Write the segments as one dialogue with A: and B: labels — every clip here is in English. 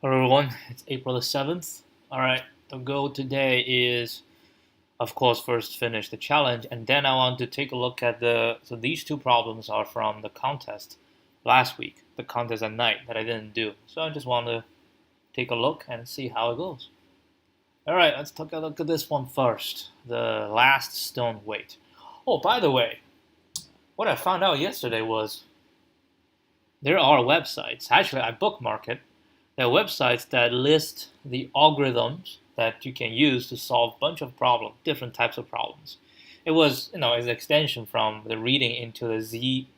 A: Hello everyone, it's April the 7th. Alright, the goal today is, of course, first finish the challenge, and then I want to take a look at so these two problems are from the contest last week, the contest at night that I didn't do. So I just want to take a look and see how it goes. Alright, let's take a look at this one first, the last stone weight. Oh, by the way, what I found out yesterday was there are websites, actually I bookmark it, there are websites that list the algorithms that you can use to solve a bunch of problems, different types of problems. It was, an extension from the reading into the Z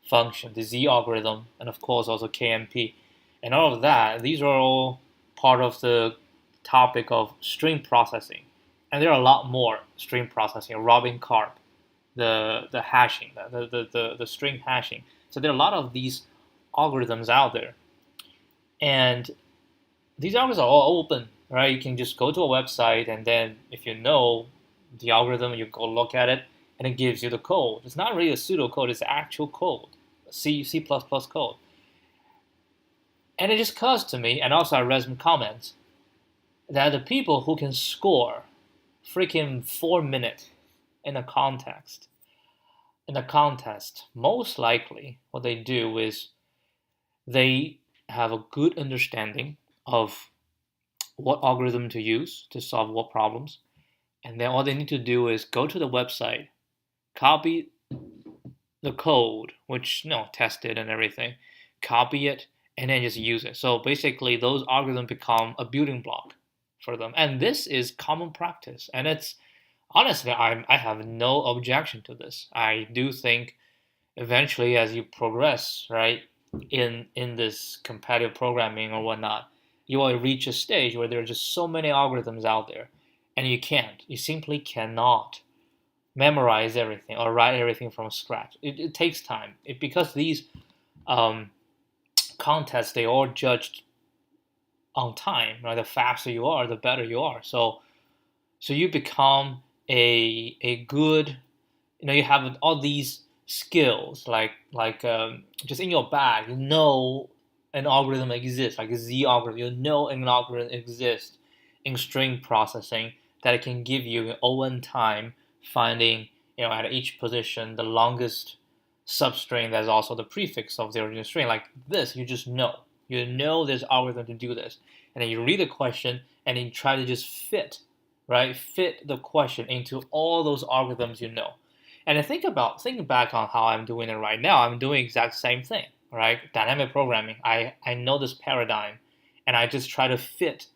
A: function, the Z algorithm, and of course also KMP. And all of that, these are all part of the topic of stream processing. And there are a lot more stream processing, Robin Carp, the hashing, the string hashing. So there are a lot of these algorithms out there. And these algorithms are all open, right? You can just go to a website, and then if you know the algorithm, you go look at it, and it gives you the code. It's not really a pseudocode, it's actual code, C++ code. And it just occurs to me, and also I read some comments, that the people who can score freaking 4 minutes in a contest, most likely what they do is they have a good understanding of what algorithm to use to solve what problems, and then all they need to do is go to the website, copy the code, which test it and everything, copy it, and then just use it. So basically, those algorithms become a building block for them, and this is common practice. And it's honestly, I have no objection to this. I do think eventually, as you progress, right, in this competitive programming or whatnot, you will reach a stage where there are just so many algorithms out there, and you simply cannot memorize everything or write everything from scratch. It takes time. Because these um, contests, they all judged on time, right? The faster you are, the better you are. So you become a good, you have all these skills like just in your bag. An algorithm exists, like a Z algorithm. An algorithm exists in string processing that it can give you in time finding at each position the longest substring that's also the prefix of the original string. Like this, you know there's algorithm to do this, and then you read the question and then you try to just fit the question into all those algorithms And I think back on how I'm doing it right now. I'm doing the exact same thing, right? Dynamic programming. I know this paradigm, and I just try to fit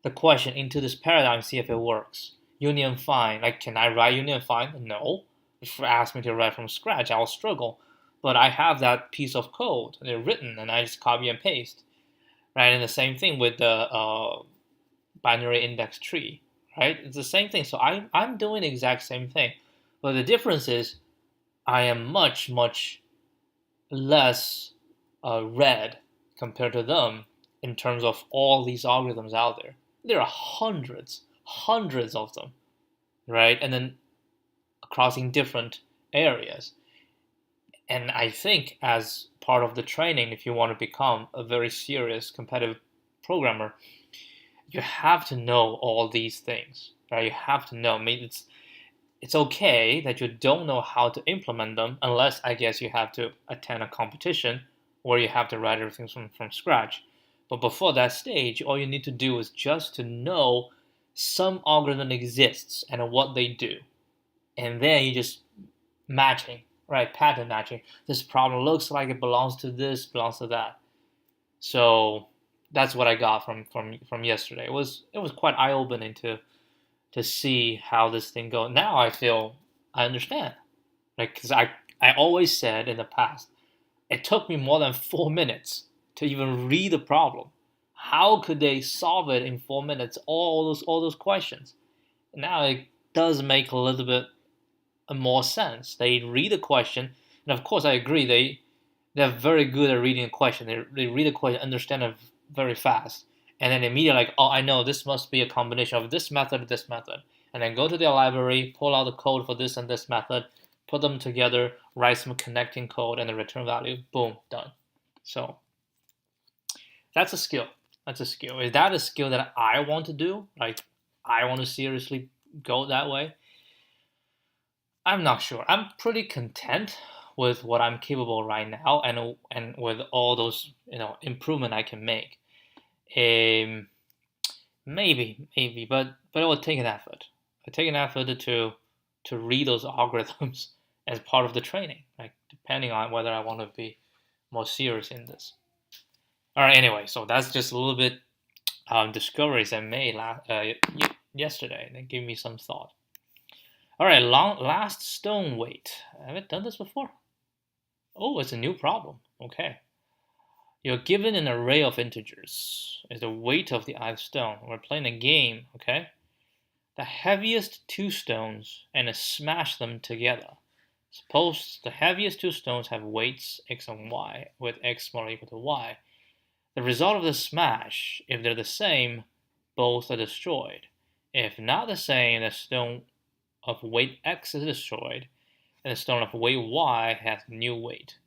A: the question into this paradigm, see if it works. Union find, like, can I write union find? No. If you ask me to write from scratch, I'll struggle. But I have that piece of code, they're written, and I just copy and paste, right? And the same thing with the binary index tree, right? It's the same thing. So I'm doing the exact same thing. But the difference is I am much, much less read compared to them in terms of all these algorithms out there. There are hundreds of them, right? And then crossing different areas. And I think as part of the training, if you want to become a very serious competitive programmer, you have to know all these things, right? You have to know. I mean, it's okay that you don't know how to implement them unless I guess you have to attend a competition where you have to write everything from scratch. But before that stage, all you need to do is just to know some algorithm exists and what they do. And then you just matching, right? Pattern matching. This problem looks like it belongs to this, belongs to that. So that's what I got from yesterday. It was quite eye opening to see how this thing goes. Now I feel I understand, like because I always said in the past, it took me more than 4 minutes to even read the problem. How could they solve it in 4 minutes? All those questions. Now it does make a little bit more sense. They read the question, and of course I agree. They're very good at reading a question. They read the question, understand it very fast, and then immediately like, oh, I know this must be a combination of this method and this method, and then go to their library, pull out the code for this and this method, put them together, write some connecting code, and the return value, boom, done. So that's a skill. That's a skill. Is that a skill that I want to do? Like, I want to seriously go that way? I'm not sure. I'm pretty content with what I'm capable right now, and with all those improvement I can make. Maybe, but it will take an effort. It take an effort to read those algorithms as part of the training, like depending on whether I want to be more serious in this. All right. Anyway, so that's just a little bit discoveries I made yesterday. That gave me some thought. All right, last stone weight. I haven't done this before. Oh, it's a new problem. Okay. You're given an array of integers as the weight of the ith stone. We're playing a game, okay? The heaviest two stones and smash them together. Suppose the heaviest two stones have weights x and y, with x smaller or equal to y. The result of the smash, if they're the same, both are destroyed. If not the same, the stone of weight x is destroyed, and the stone of weight y has new weight.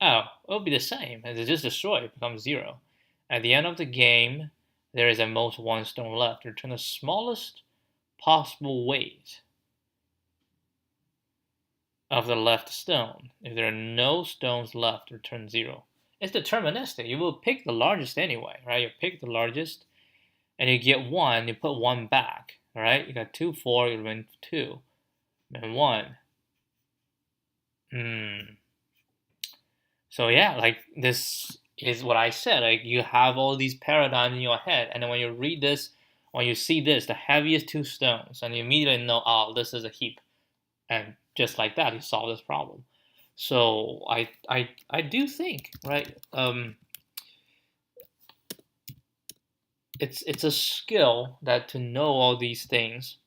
A: Oh, it'll be the same. As it just destroyed, it becomes 0. At the end of the game, there is at most one stone left. Return the smallest possible weight of the left stone. If there are no stones left, return 0. It's deterministic. You will pick the largest anyway, right? You pick the largest, and you get 1, you put 1 back, right? You got 2, 4, you win 2, and 1. So yeah, like this is what I said. Like you have all these paradigms in your head, and then when you read this, when you see this, the heaviest two stones, and you immediately know, oh, this is a heap, and just like that, you solve this problem. So I do think, right? It's a skill that to know all these things,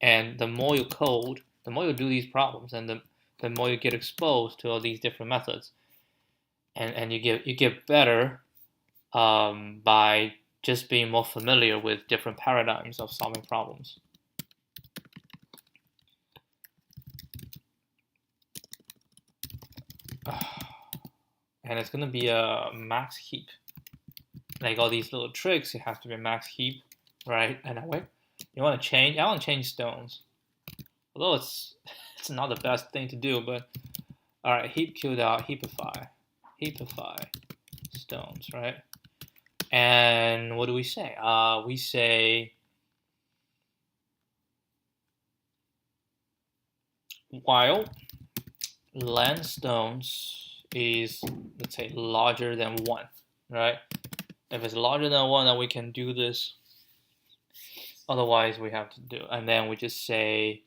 A: and the more you code, the more you do these problems, and the more you get exposed to all these different methods. And you get better by just being more familiar with different paradigms of solving problems. And it's gonna be a max heap. Like all these little tricks, it has to be a max heap, right? And wait, you want to change? I want to change stones, although it's not the best thing to do. But all right, heap heapify stones, right? And what do we say? We say while length stones is, let's say, larger than 1, right? If it's larger than 1, then we can do this. Otherwise, we have to do, and then we just say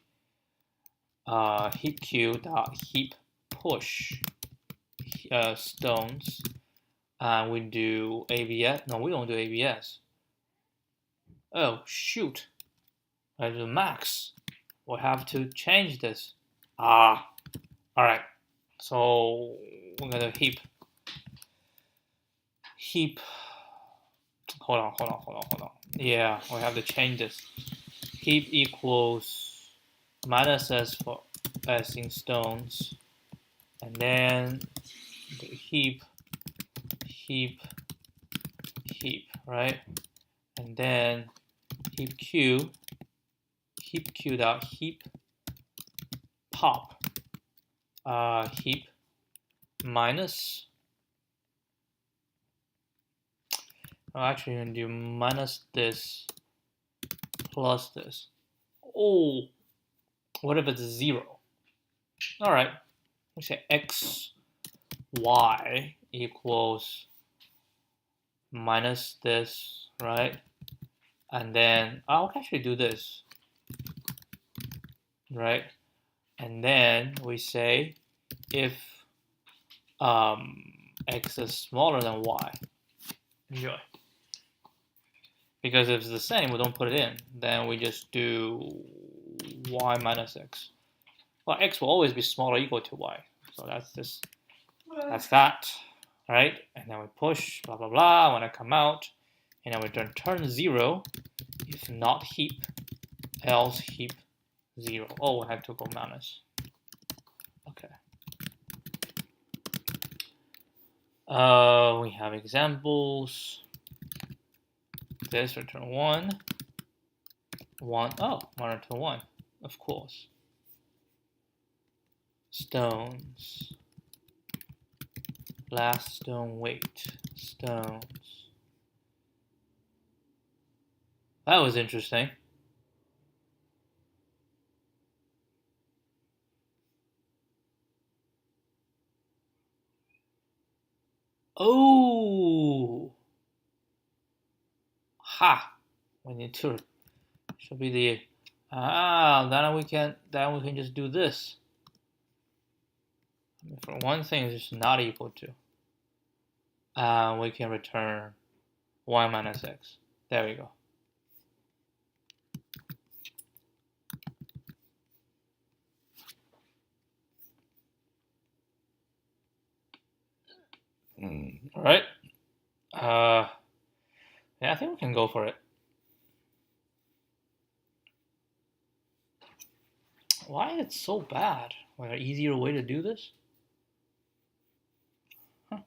A: heap queue dot heap push stones. And we do ABS. No, we don't do ABS. Oh shoot! I do max. We'll have to change this. All right. So we're gonna heap. Hold on. Yeah, we have to change this. Heap equals minus s for s in stones, and then the heap, right? And then heap q dot heap pop heap minus. Actually, I'm gonna do minus this plus this. Oh, what if it's 0? All right, we say x y equals minus this, right? And then I'll actually do this, right? And then we say if x is smaller than y. Enjoy. Because if it's the same, we don't put it in. Then we just do y minus x. Well, x will always be smaller or equal to y. So that's that, right? And then we push, blah, blah, blah. When I come out, and then we return 0, if not heap, else heap 0. Oh, I have to go minus. Okay. We have examples. this, return 1, 1, oh, 1 return 1, of course. Stones. Last stone weight. Stones. That was interesting. Oh! Ha! We need to. Should be the. Then we can just do this. For one thing, it's just not equal to. We can return y minus x. There we go. All right. Yeah, I think we can go for it. Why is it so bad? Was there an easier way to do this? Huh.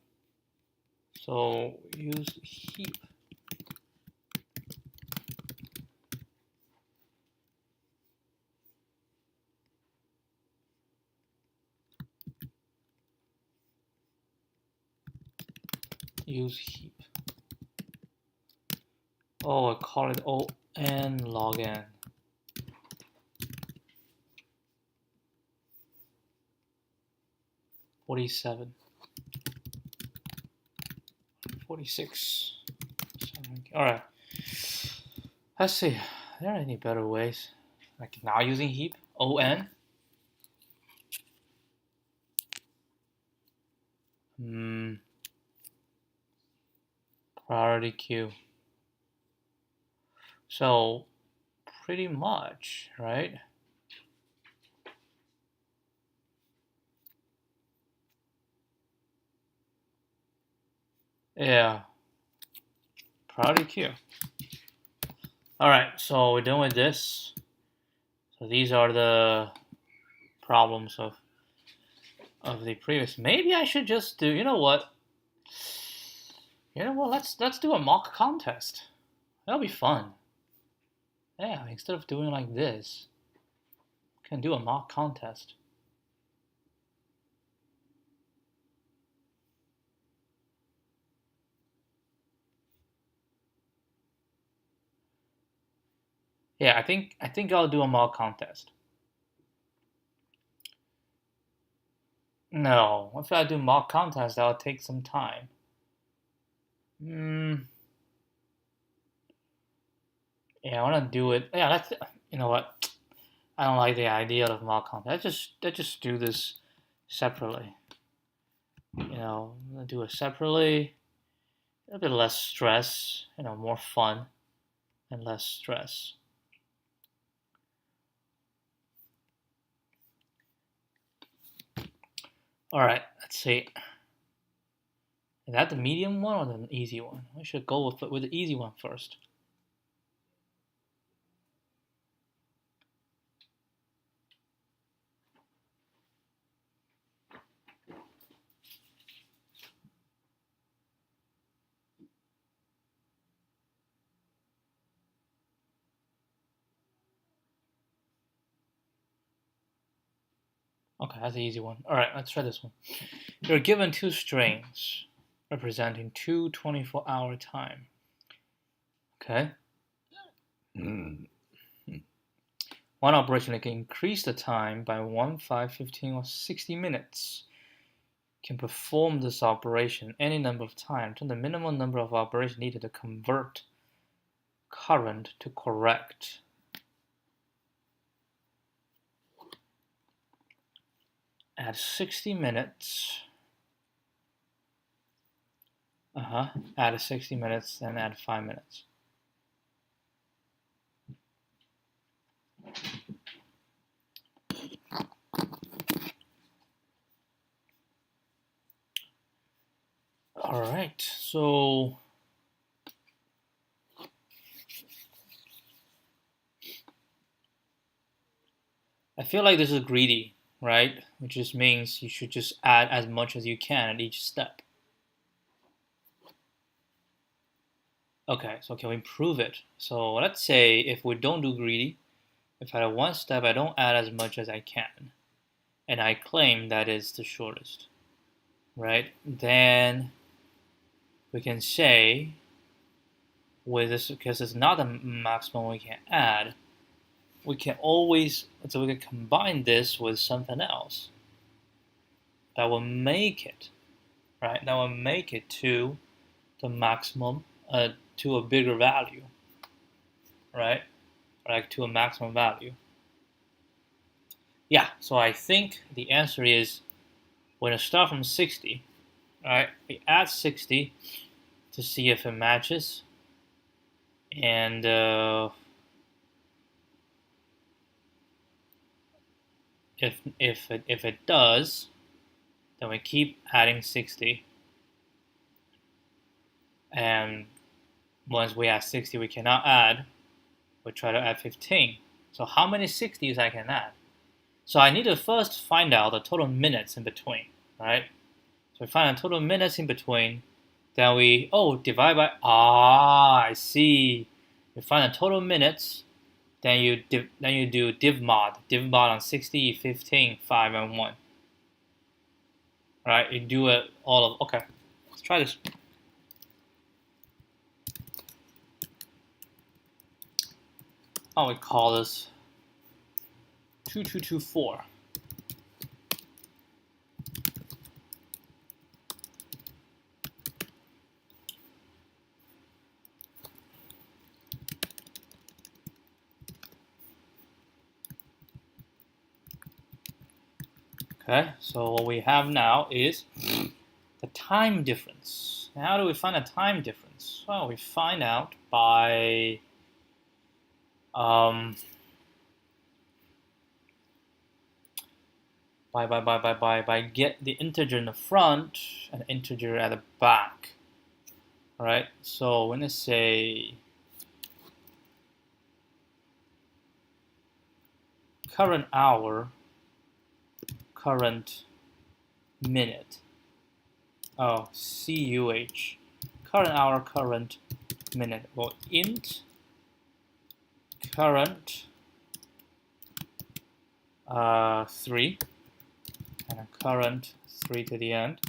A: So use heap. Use heap. Oh, I call it O(n) log n. $47. 46. All right. Let's see. Are there any better ways? Like now using heap O(n)? Priority queue. So pretty much, right? Yeah. Priority queue. All right, so we're done with this. So these are the problems of the previous. Maybe I should just do. You know what? Let's do a mock contest. That'll be fun. Yeah, instead of doing like this, we can do a mock contest. Yeah, I think I'll do a mock contest. No, if I do mock contest, that'll take some time. Yeah, I want to do it. Yeah, you know what? I don't like the idea of mock contest. Let's just do this separately. You know, I'm gonna do it separately. A bit less stress. You know, more fun and less stress. All right, let's see. Is that the medium one or the easy one? We should go with the easy one first. Okay, that's the easy one. All right, let's try this one. You're given two strings representing two 24-hour time. Okay. One operation that can increase the time by 1, 5, 15, or 60 minutes can perform this operation any number of times to the minimum number of operations needed to convert current to correct. Add 60 minutes. Add 60 minutes and add 5 minutes. All right, so I feel like this is greedy, right? Which just means you should just add as much as you can at each step. Okay, so can we prove it? So let's say if we don't do greedy, if at one step I don't add as much as I can, and I claim that is the shortest, right? Then we can say with this, because it's not the maximum we can add, we can always, so we can combine this with something else that will make it, right? That will make it to the maximum, to a bigger value, right? Like to a maximum value. Yeah, so I think the answer is we're going to start from 60, right? We add 60 to see if it matches, and if it does, then we keep adding 60, and once we add 60 we cannot add, we try to add 15. So how many 60s I can add? So I need to first find out the total minutes in between, right? So we find the total minutes in between, then we divide by, I see. You find the total minutes, then you do div mod on 60, 15, 5, and 1. Right? You do it all of, okay. Let's try this. Oh, we call this 2224. Okay, so what we have now is the time difference. How do we find a time difference? Well, we find out by get the integer in the front and the integer at the back. All right, so when I say current hour, current minute, CUH, current hour, current minute, or int current 3, and a current 3 to the end,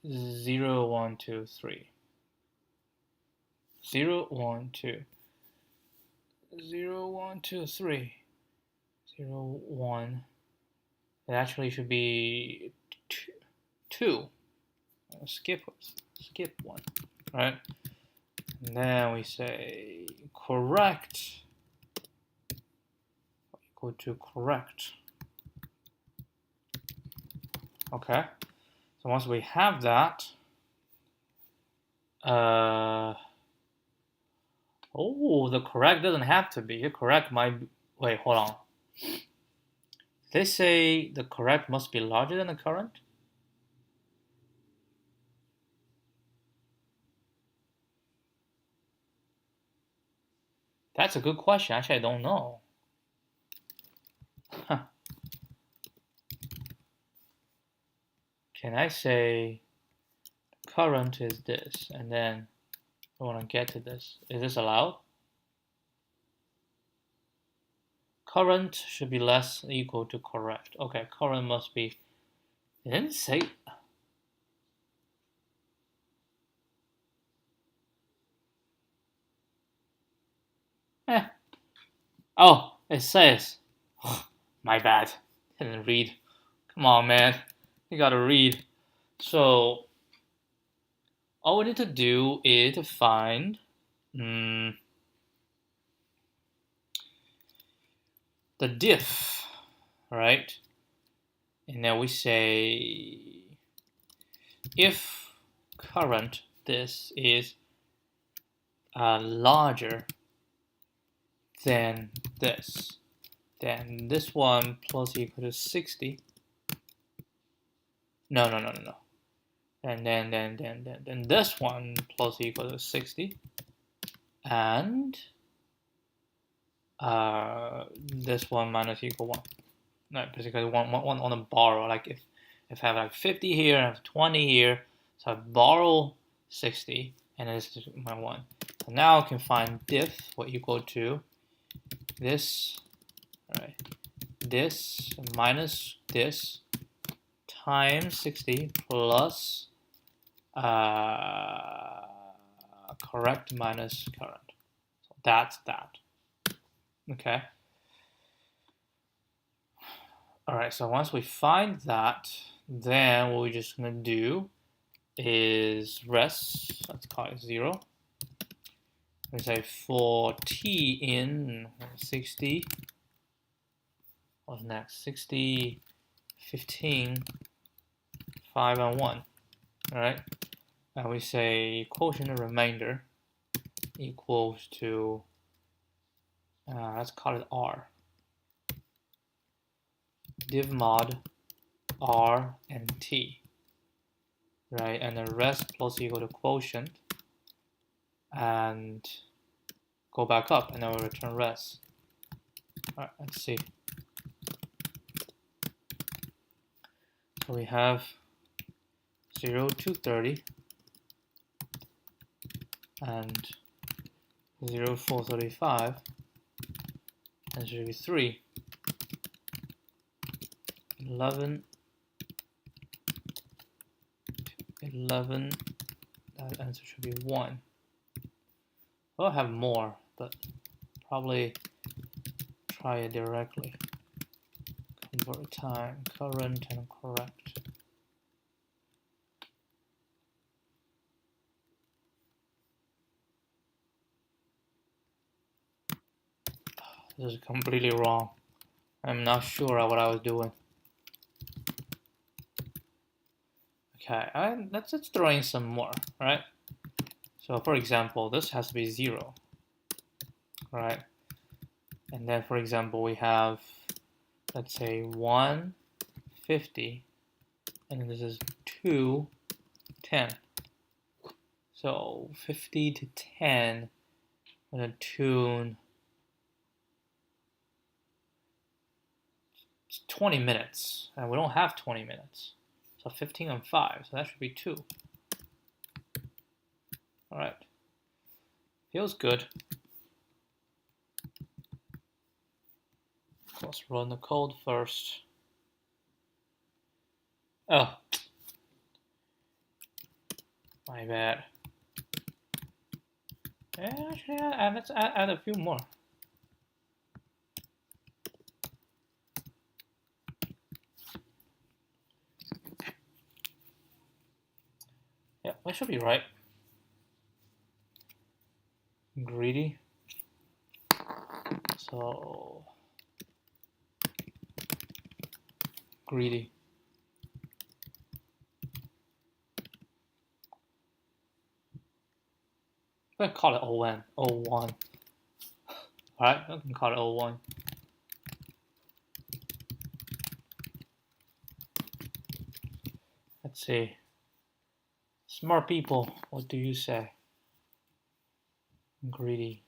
A: 0, 1, 2, 3. 0, 1, 2. 0, 1, 2, 3. 0, 1. It actually should be 2. Skip 1, right? And then we say correct equal to correct. Okay. So once we have that, the correct doesn't have to be. The correct might be, wait, hold on. They say the correct must be larger than the current? That's a good question. Actually, I don't know. Huh. Can I say current is this, and then I want to get to this? Is this allowed? Current should be less than equal to correct. Okay, current must be. It didn't say. Oh, it says. My bad. Didn't read. Come on, man. You gotta read. So, all we need to do is to find the diff, right? And then we say if current this is larger than this, then this one plus equal to 60. No. And then this one plus equal to 60. And this one minus equal 1. No, basically one on a borrow. Like if I have like 50 here and I have 20 here, so I borrow 60, and this is my 1. So now I can find diff will equal to this, right? This minus this times 60 plus correct minus current. So that's that. Okay. All right, so once we find that, then what we're just gonna do is rest, let's call it 0. We say for t in 60, what's next? 60, 15, 5, and 1, all right? And we say quotient remainder equals to, let's call it R. Div mod R and T, right? And the rest plus equal to quotient, and go back up, and then we'll return rest. All right, let's see. So we have 0 to 30 and 0, 4, 35, and 0, 3, 11, 11, that answer should be 1. I'll have more, but probably try it directly. Convert time, current, and correct. This is completely wrong. I'm not sure what I was doing. Okay, let's throw in some more, right? So for example, this has to be 0, right? And then for example, we have, let's say 1, 50, and then this is 2, 10. So 50 to 10, I'm gonna tune 20 minutes, and we don't have 20 minutes. So 15 and 5, so that should be 2. All right, feels good. Let's run the code first. Oh, my bad. Yeah, actually, let's add a few more. Yeah, that should be right. Greedy. So greedy. I'm gonna call it O1. O1. Alright, I can call it O1. Let's see. Smart people, what do you say? Greedy.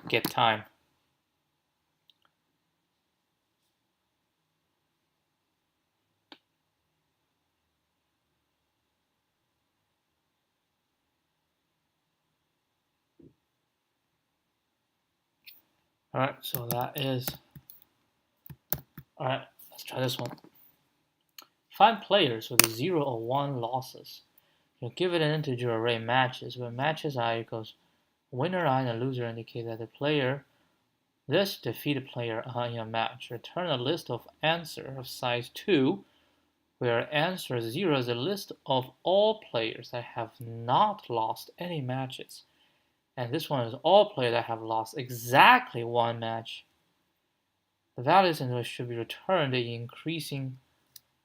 A: Get time. Alright, so that is. Alright, let's try this one. Find players with 0 or 1 losses. You give it an integer array matches, where matches I equals winner I and loser indicate that the player, this defeated player in a match. Return a list of answer of size 2, where answer 0 is a list of all players that have not lost any matches. And this one is all players that have lost exactly 1 match. The values in which should be returned in increasing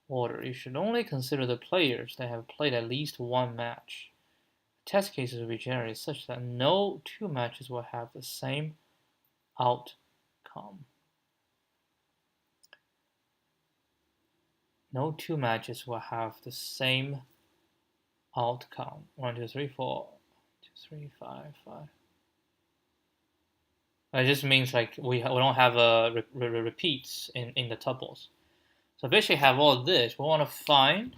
A: order. You should only consider the players that have played at least 1 match. Test cases will be generated such that no 2 matches will have the same outcome. No 2 matches will have the same outcome. 1, 2, 3, 4, 2, 3, 5, 5. That just means like we don't have repeats in the tuples. So basically have all this. We want to find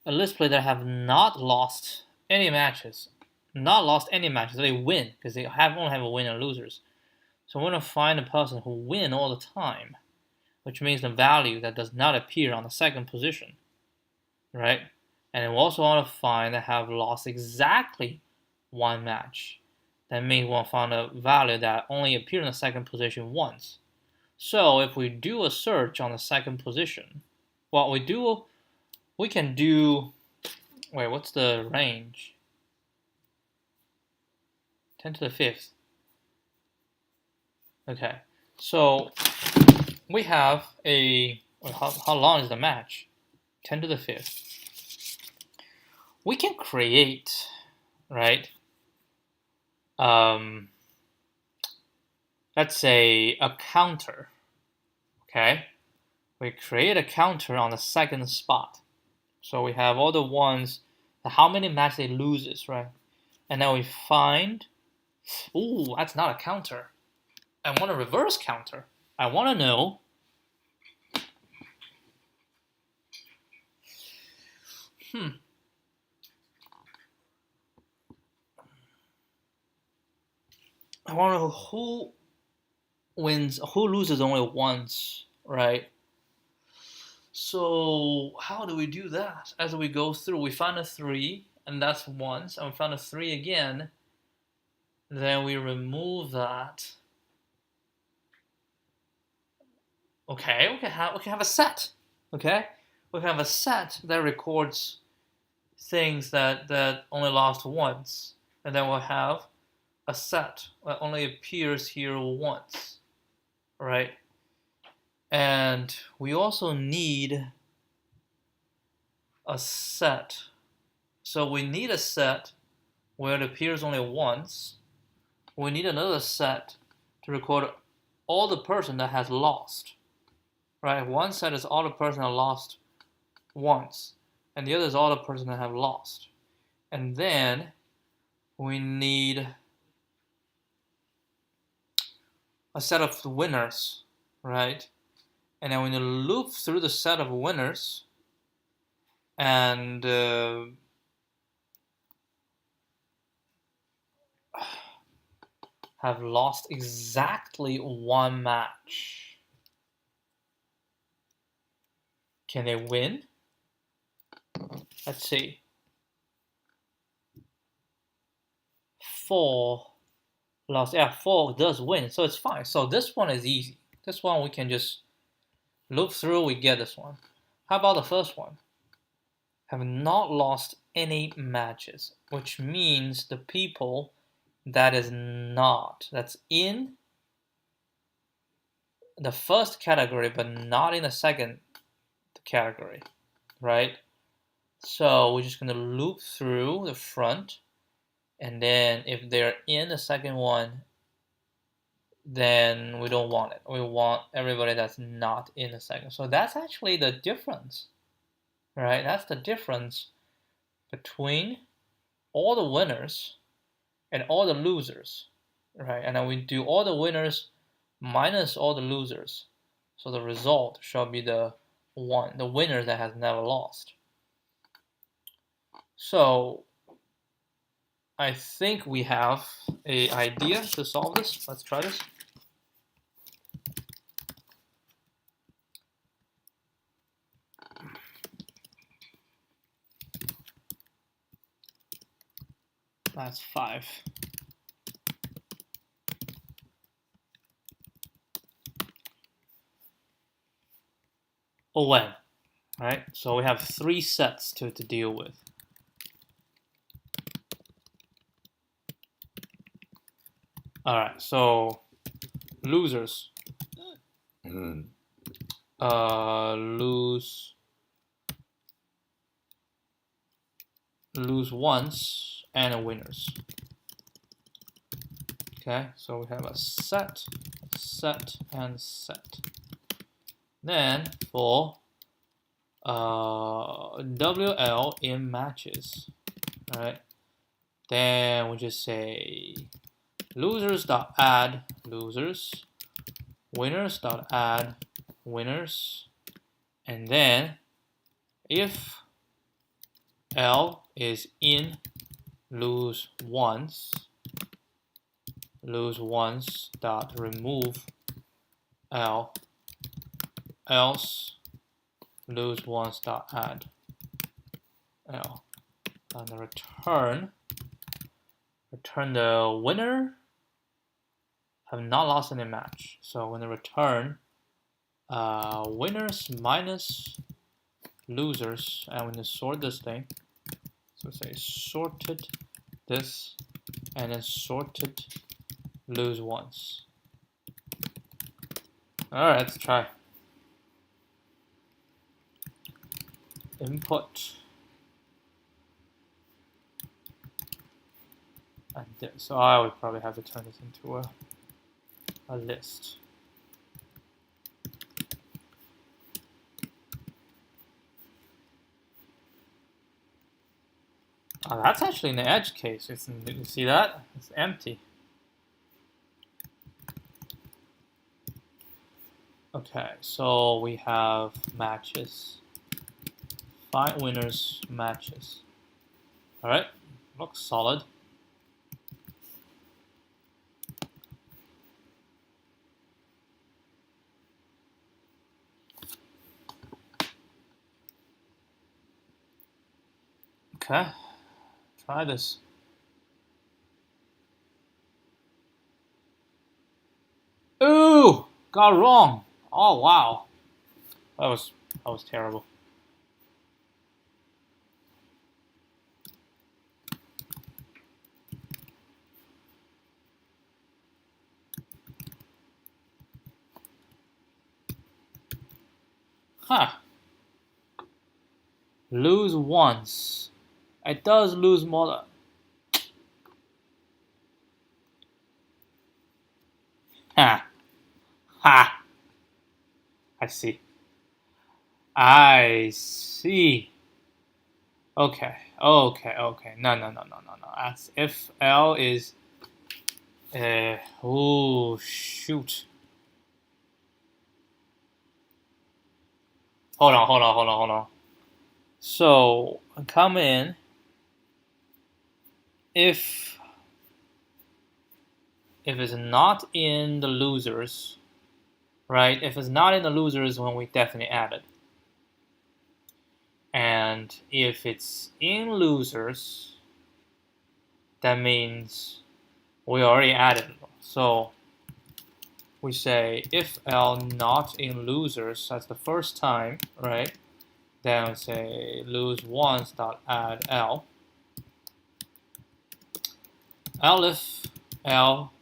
A: a list player that have not lost any matches. Not lost any matches. They win because they only have a win and losers. So we want to find a person who win all the time, which means the value that does not appear on the second position, right? And we also want to find that have lost exactly one match. That means we want to find a value that only appeared in the second position once. So if we do a search on the second position, we can do, wait, what's the range? 10 to the 5th. Okay, so we have how long is the match? 10 to the 5th. We can create, right? Let's say a counter, okay? We create a counter on the second spot. So we have all the ones, how many matches they loses, right? And then we find, ooh, that's not a counter. I want a reverse counter. I want to know I want to know who loses only once, right? So how do we do that? As we go through, we find a 3, and that's once, and we found a 3 again. Then we remove that. Okay, we can have a set. Okay, we can have a set that records things that only lost once, and then we'll have a set that only appears here once, right? And we also need a set. So we need a set where it appears only once. We need another set to record all the person that has lost. Right? One set is all the person that lost once, and the other is all the person that have lost. And then we need a set of winners, right? And then we need to loop through the set of winners and have lost exactly one match. Can they win? Let's see. 4 lost. Yeah, 4 does win, so it's fine. So this one is easy. This one we can just loop through, we get this one. How about the first one? Have not lost any matches, which means the people that's in the first category but not in the second category, right? So we're just going to loop through the front, and then if they're in the second one, then we don't want it. We want everybody that's not in the second. So that's actually the difference, right? That's the difference between all the winners and all the losers, right? And then we do all the winners minus all the losers. So the result shall be the winner that has never lost. So I think we have an idea to solve this. Let's try this. That's 5. Oh, when, right? So we have 3 sets to deal with. All right, so losers. Lose once, and winners. Okay, so we have a set, and set. Then for WL in matches, right? Then we just say losers.add losers, winners.add winners, And then if L is in lose once dot remove L, else lose once dot add L, and return the winner have not lost any match. So when I return winners minus losers, and when you sort this thing, so say sorted this, and then sorted lose once. All right, let's try. Input and this. So I would probably have to turn this into a list. Oh, that's actually an edge case. You see that? It's empty. Okay, so we have matches. Find winners matches. All right, looks solid. Okay, try this. Ooh, got wrong. Oh wow, that was terrible. Huh. Lose once. It does lose more. Ha. Ha. I see. I see. Okay. Okay. Okay. No. That's if L is. Oh shoot. Hold on. So come in. If it's not in the losers, right? If it's not in the losers, when we definitely add it. And if it's in losers, that means we already added it. So we say if L not in losers, that's the first time, right? Then we say lose once dot add L. If L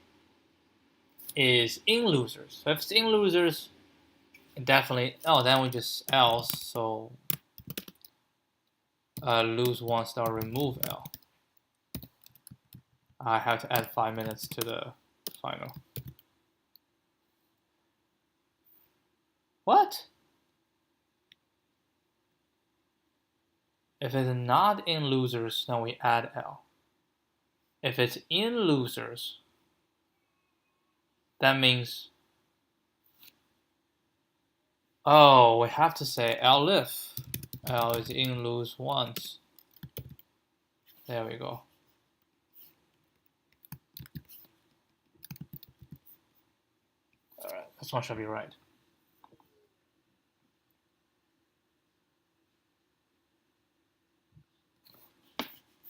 A: is in losers. So if it's in losers, definitely. Oh, then we just else. So lose once dot remove L. I have to add 5 minutes to the final. What? If it's not in losers, then we add L. If it's in losers, that means, oh, we have to say L if L is in lose once. There we go. All right, this one should be right.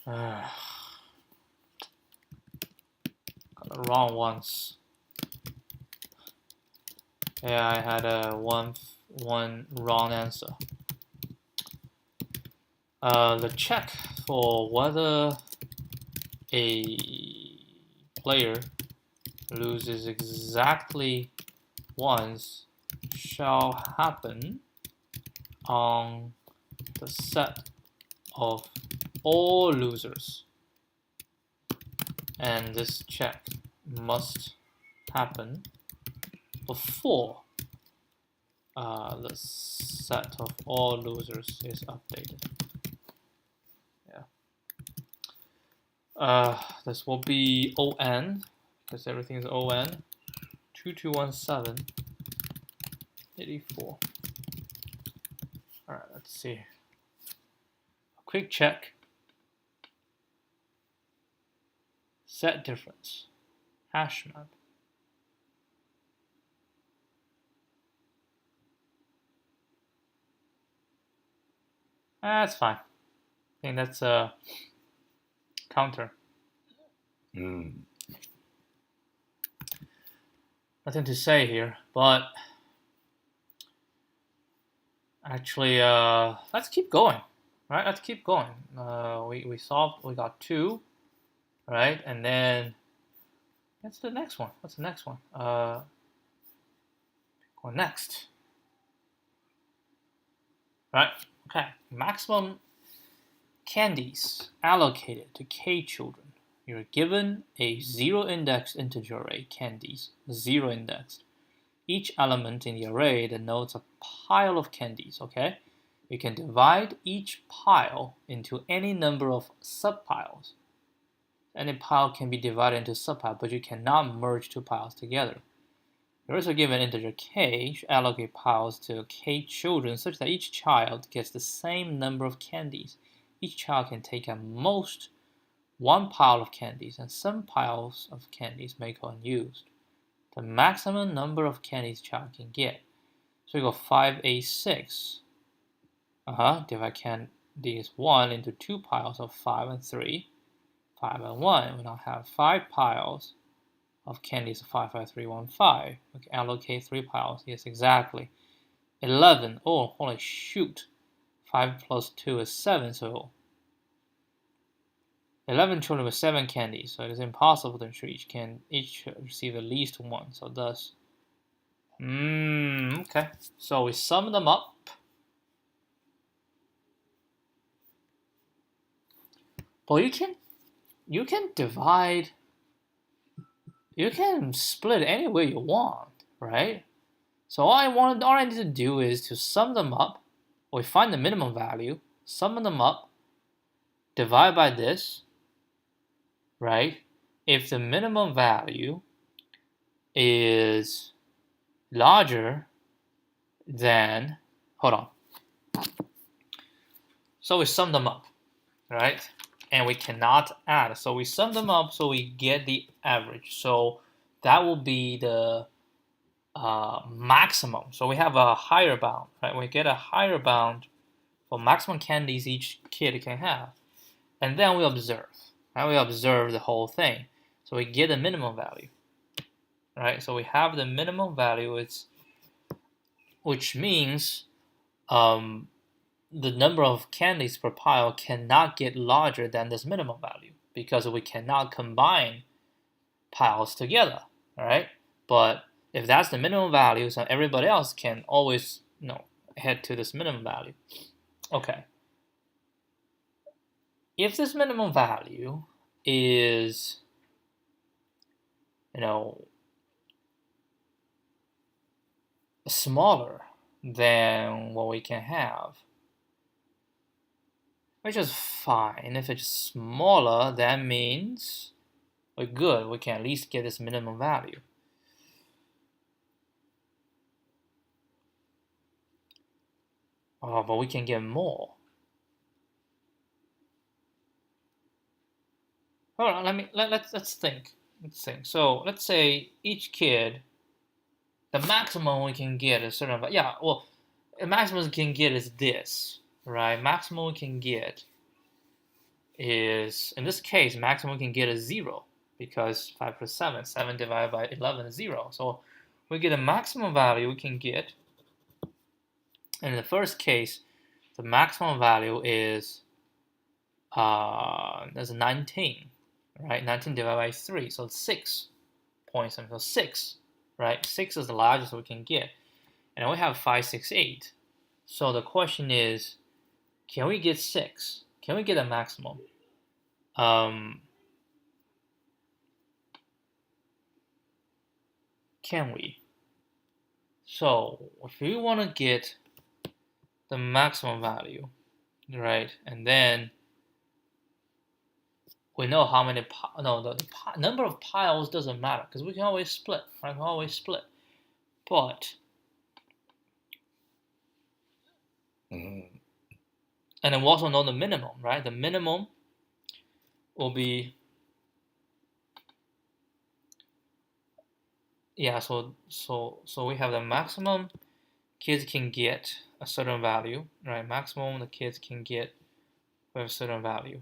A: Got the wrong ones. Yeah, I had one wrong answer. The check for whether a player loses exactly once shall happen on the set of all losers, and this check must happen before the set of all losers is updated. Yeah. This will be ON, because everything is ON. 2217 84. All right, let's see. A quick check. Set difference. Hash map. That's fine. I think that's a counter. Nothing to say here, but actually, let's keep going. Right? Let's keep going. We solved. We got 2, right? And then what's the next one? What's the next one? Go next. Right? Okay. Maximum candies allocated to K children. You're given a 0-indexed integer array, candies, 0-indexed. Each element in the array denotes a pile of candies, okay? You can divide each pile into any number of subpiles. Any pile can be divided into subpiles, but you cannot merge 2 piles together. You're also given integer k, you allocate piles to k children such that each child gets the same number of candies. Each child can take at most 1 pile of candies, and some piles of candies may go unused. The maximum number of candies child can get. So we go 5a6. Divide candies 1 into 2 piles of 5 and 3. 5 and 1. We now have 5 piles of candies of 5, 5, 3, 1, 5. We can allocate 3 piles. Yes, exactly. 11. Oh, holy shoot. 5 plus 2 is 7, so 11 children with 7 candies, so it is impossible to ensure each receive at least 1. So thus, okay. So we sum them up. Well, you can divide. You can split any way you want, right? So all I need to do is to sum them up. We find the minimum value, sum them up, divide by this. Right? If the minimum value is larger than, hold on. So we sum them up, right? And we cannot add. So we sum them up so we get the average. So that will be the maximum. So we have a higher bound, right? We get a higher bound for maximum candies each kid can have. And then we observe. Now we observe the whole thing. So we get the minimum value. Right? So we have the minimum value, which means the number of candies per pile cannot get larger than this minimum value because we cannot combine piles together. Right? But if that's the minimum value, so everybody else can always head to this minimum value. Okay. If this minimum value is, smaller than what we can have, which is fine. If it's smaller, that means we're good. We can at least get this minimum value. Oh, but we can get more. Hold on, let's think. So let's say each kid, the maximum we can get is certain. The maximum we can get is this, right? Maximum we can get is, in this case, maximum we can get is 0 because 5 plus 7, 7 divided by 11 is 0. So we get a maximum value we can get. And in the first case, the maximum value is that's 19. Right, 19 divided by 3, so it's 6 points. So 6, right? 6 is the largest we can get. And we have 5, 6, 8. So the question is, can we get 6? Can we get a maximum? Can we? So if we want to get the maximum value, right, and then we know how many, the number of piles doesn't matter because we can always split, right? We can always split. But And then we also know the minimum, right? The minimum will be, yeah, so we have the maximum kids can get a certain value, right? Maximum the kids can get with a certain value.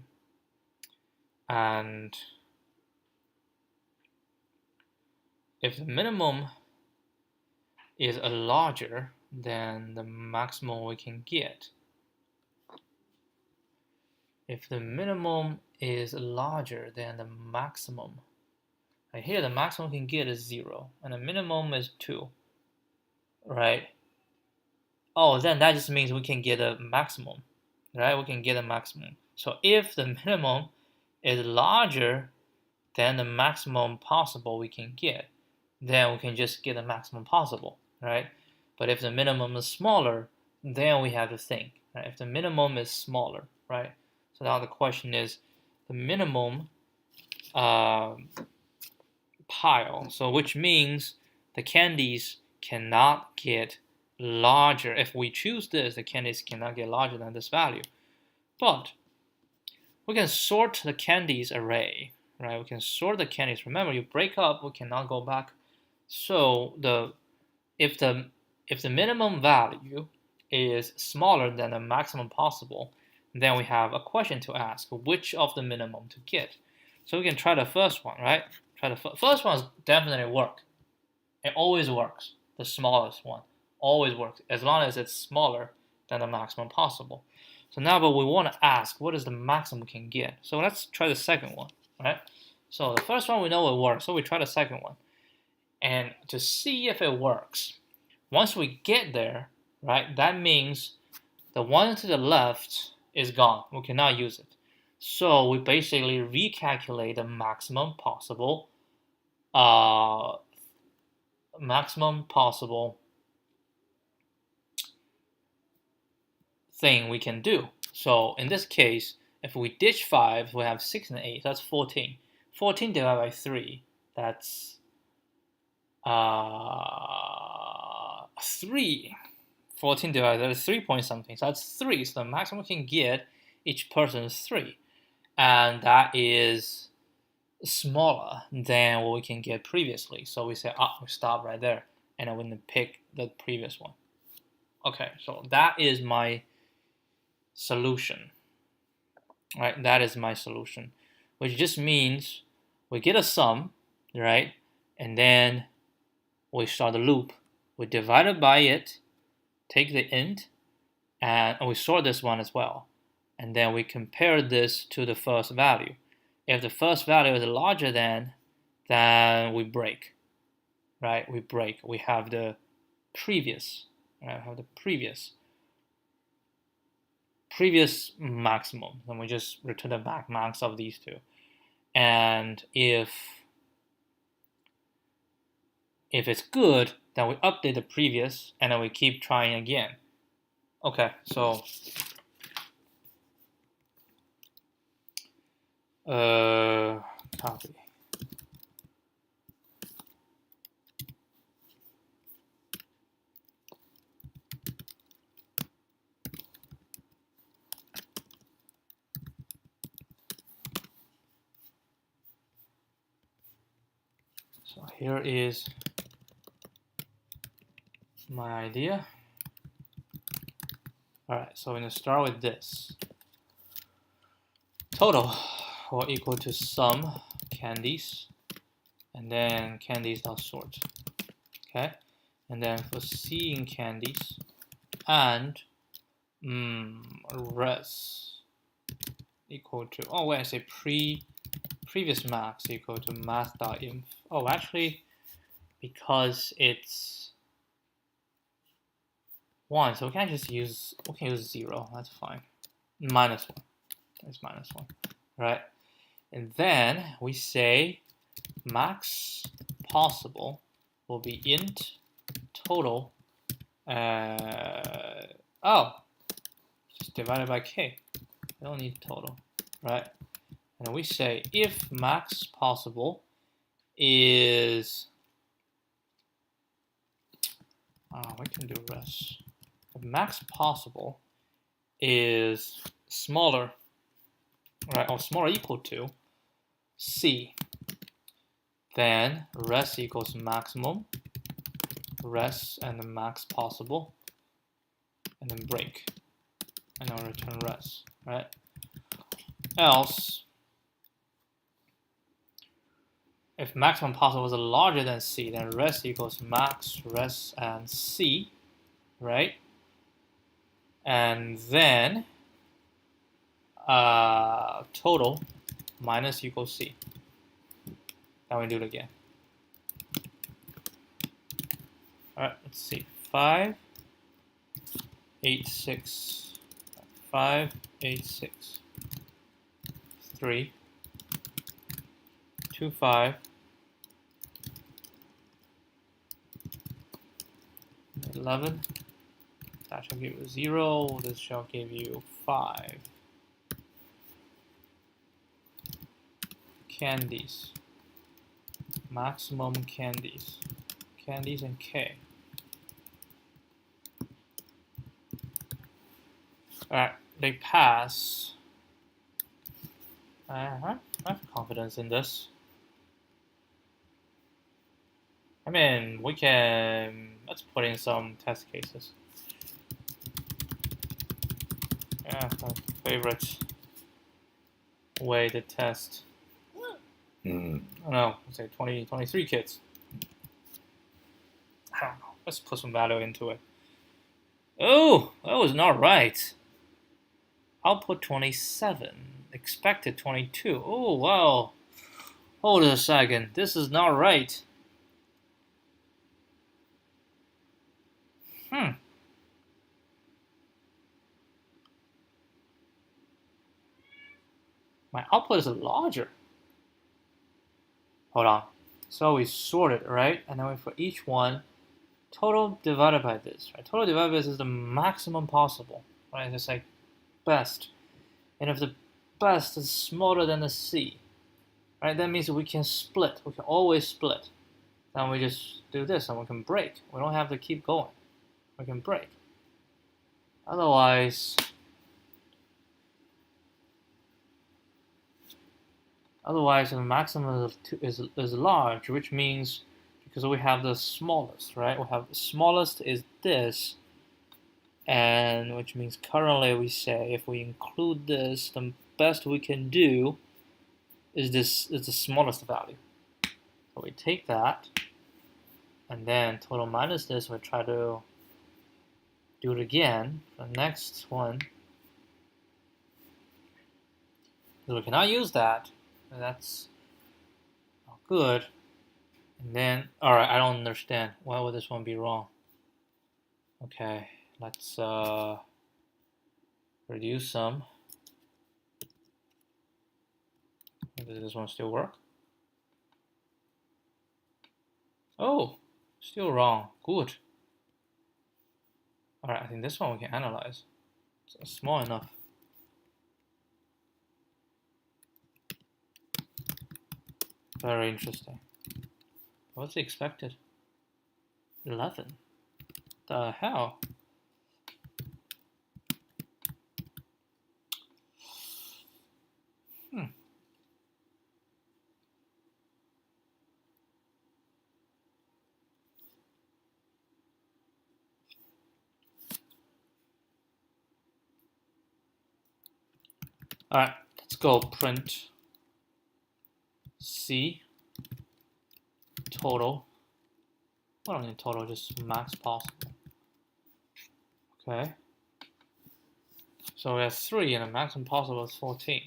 A: And if the minimum is larger than the maximum we can get, if the minimum is larger than the maximum, right here the maximum we can get is 0, and the minimum is 2, right? Oh, then that just means we can get a maximum, right? We can get a maximum. So if the minimum is larger than the maximum possible we can get, then we can just get the maximum possible, right? But if the minimum is smaller, then we have to think, right? If the minimum is smaller, right? So now the question is the minimum pile, so which means the candies cannot get larger. If we choose this, the candies cannot get larger than this value. But we can sort the candies array, right? We can sort the candies. Remember, you break up, we cannot go back. So if the minimum value is smaller than the maximum possible, then we have a question to ask: which of the minimum to get? So we can try the first one, right? Try the first one definitely work. It always works. The smallest one always works as long as it's smaller than the maximum possible. So now, but we want to ask, what is the maximum we can get? So let's try the second one, right? So the first one we know it works, so we try the second one. And to see if it works, once we get there, right, that means the one to the left is gone. We cannot use it. So we basically recalculate the maximum possible thing we can do. So in this case, if we ditch 5, we have 6 and 8. That's 14. 14 divided by 3, that's 3. 14 divided by 3 point something. So that's 3. So the maximum we can get each person is 3. And that is smaller than what we can get previously. So we say, we stop right there. And then we can pick the previous one. Okay, so that is my solution. Right, that is my solution. Which just means we get a sum, right? And then we start the loop. We divide it by it, take the int, and we sort this one as well. And then we compare this to the first value. If the first value is larger than, then we break, right? We break. We have the previous, right? We have the previous maximum, and we just return the back max of these two. And if it's good, then we update the previous, and then we keep trying again. Okay, so copy. So here is my idea. All right, so we're gonna start with this. Total will equal to sum candies, and then candies.sort. Okay, and then for seeing candies and res equal to, oh wait, I say previous max equal to math.inf. Oh, actually, because it's 1, so we can just use, we can use 0, that's fine. -1, that's -1, right? And then we say max possible will be int total, just divided by k. We don't need total, right? And we say if max possible is, we can do res. If max possible is smaller, right, or smaller equal to C, then res equals maximum, res and the max possible, and then break, and then return res, right? Else, if maximum possible was larger than C, then res equals max, res, and C, right? And then total minus equals C. Now we do it again. All right, let's see. 5, 8, 6. 5, 8, 6. 3, 2, 5. 11. That shall give you 0. This shall give you 5. Candies. Maximum candies. Candies and K. Alright, they pass. I have confidence in this. I mean, we can, let's put in some test cases. Yeah, my favorite way to test. I don't know, let's say 23 kids. I don't know, let's put some value into it. Oh, that was not right. Output 27, expected 22. Oh, wow. Hold a second, this is not right. My output is larger. Hold on. So we sort it, right? And then for each one, total divided by this, right? Total divided by this is the maximum possible, right? It's like best. And if the best is smaller than the C, right? That means we can split. We can always split. Then we just do this and we can break. We don't have to keep going. We can break. Otherwise, the maximum is large, which means because we have the smallest, right? We have the smallest is this, and which means currently we say if we include this, the best we can do is this is the smallest value. So we take that, and then total minus this. We try to do it again for the next one. So we cannot use that. That's not good. And then, all right, I don't understand. Why would this one be wrong? Okay, let's reduce some. Does this one still work? Oh, still wrong. Good. All right, I think this one we can analyze. It's small enough. Very interesting. What's the expected? 11. The hell? All right, let's go print C total. I don't need total, just max possible. Okay. So we have 3 and the maximum possible is 14.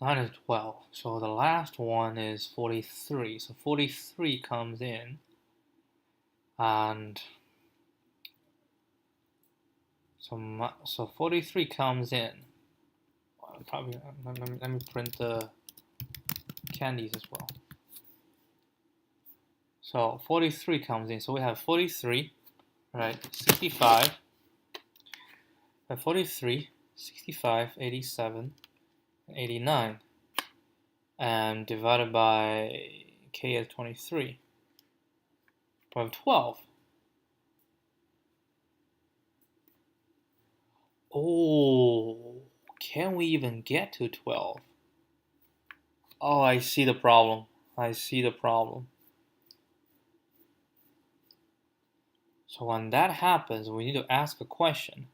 A: Nine is 12. So the last one is 43. So 43 comes in, and so 43 comes in. Probably let me print the candies as well. So 43 comes in. So we have 43 right? 65, 43, 65, 87, 89, and divided by k is 23. We have 12. Oh, can we even get to 12? Oh, I see the problem. I see the problem. So when that happens, we need to ask a question.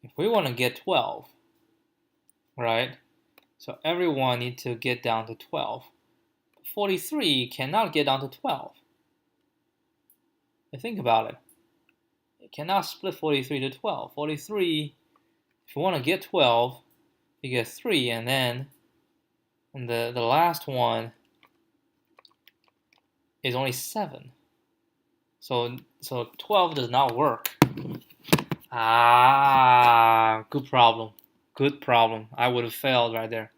A: If we want to get 12, right? So everyone needs to get down to 12. 43 cannot get down to 12. Think about it. You cannot split 43 to 12. 43, if you want to get 12, you get 3, and then the last one is only 7. So 12 does not work. Good problem. Good problem. I would have failed right there.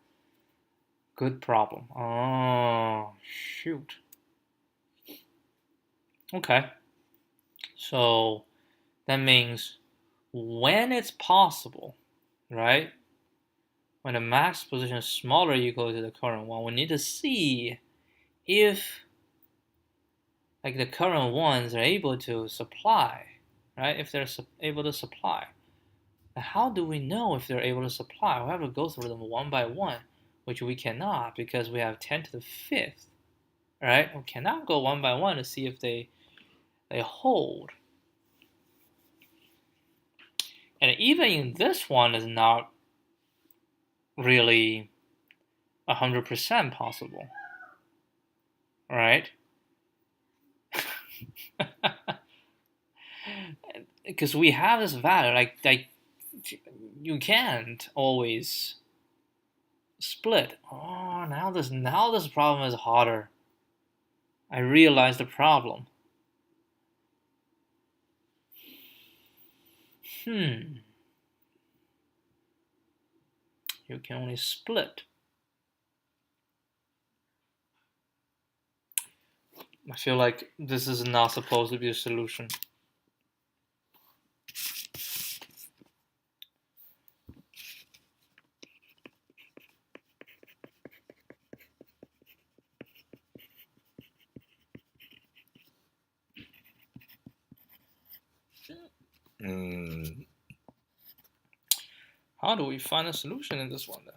A: Good problem. Oh, shoot. Okay. So that means when it's possible, right? When the max position is smaller or equal to the current one, we need to see if like the current ones are able to supply, right? If they're able to supply. How do we know if they're able to supply? We have to go through them one by one, which we cannot because we have 10 to the 5th, right? We cannot go one by one to see if they hold. And even in this one is not really 100% possible, right? Because we have this value, like you can't always split. Oh, now this problem is harder. I realize the problem. You can only split. I feel like this is not supposed to be a solution. How do we find a solution in this one then?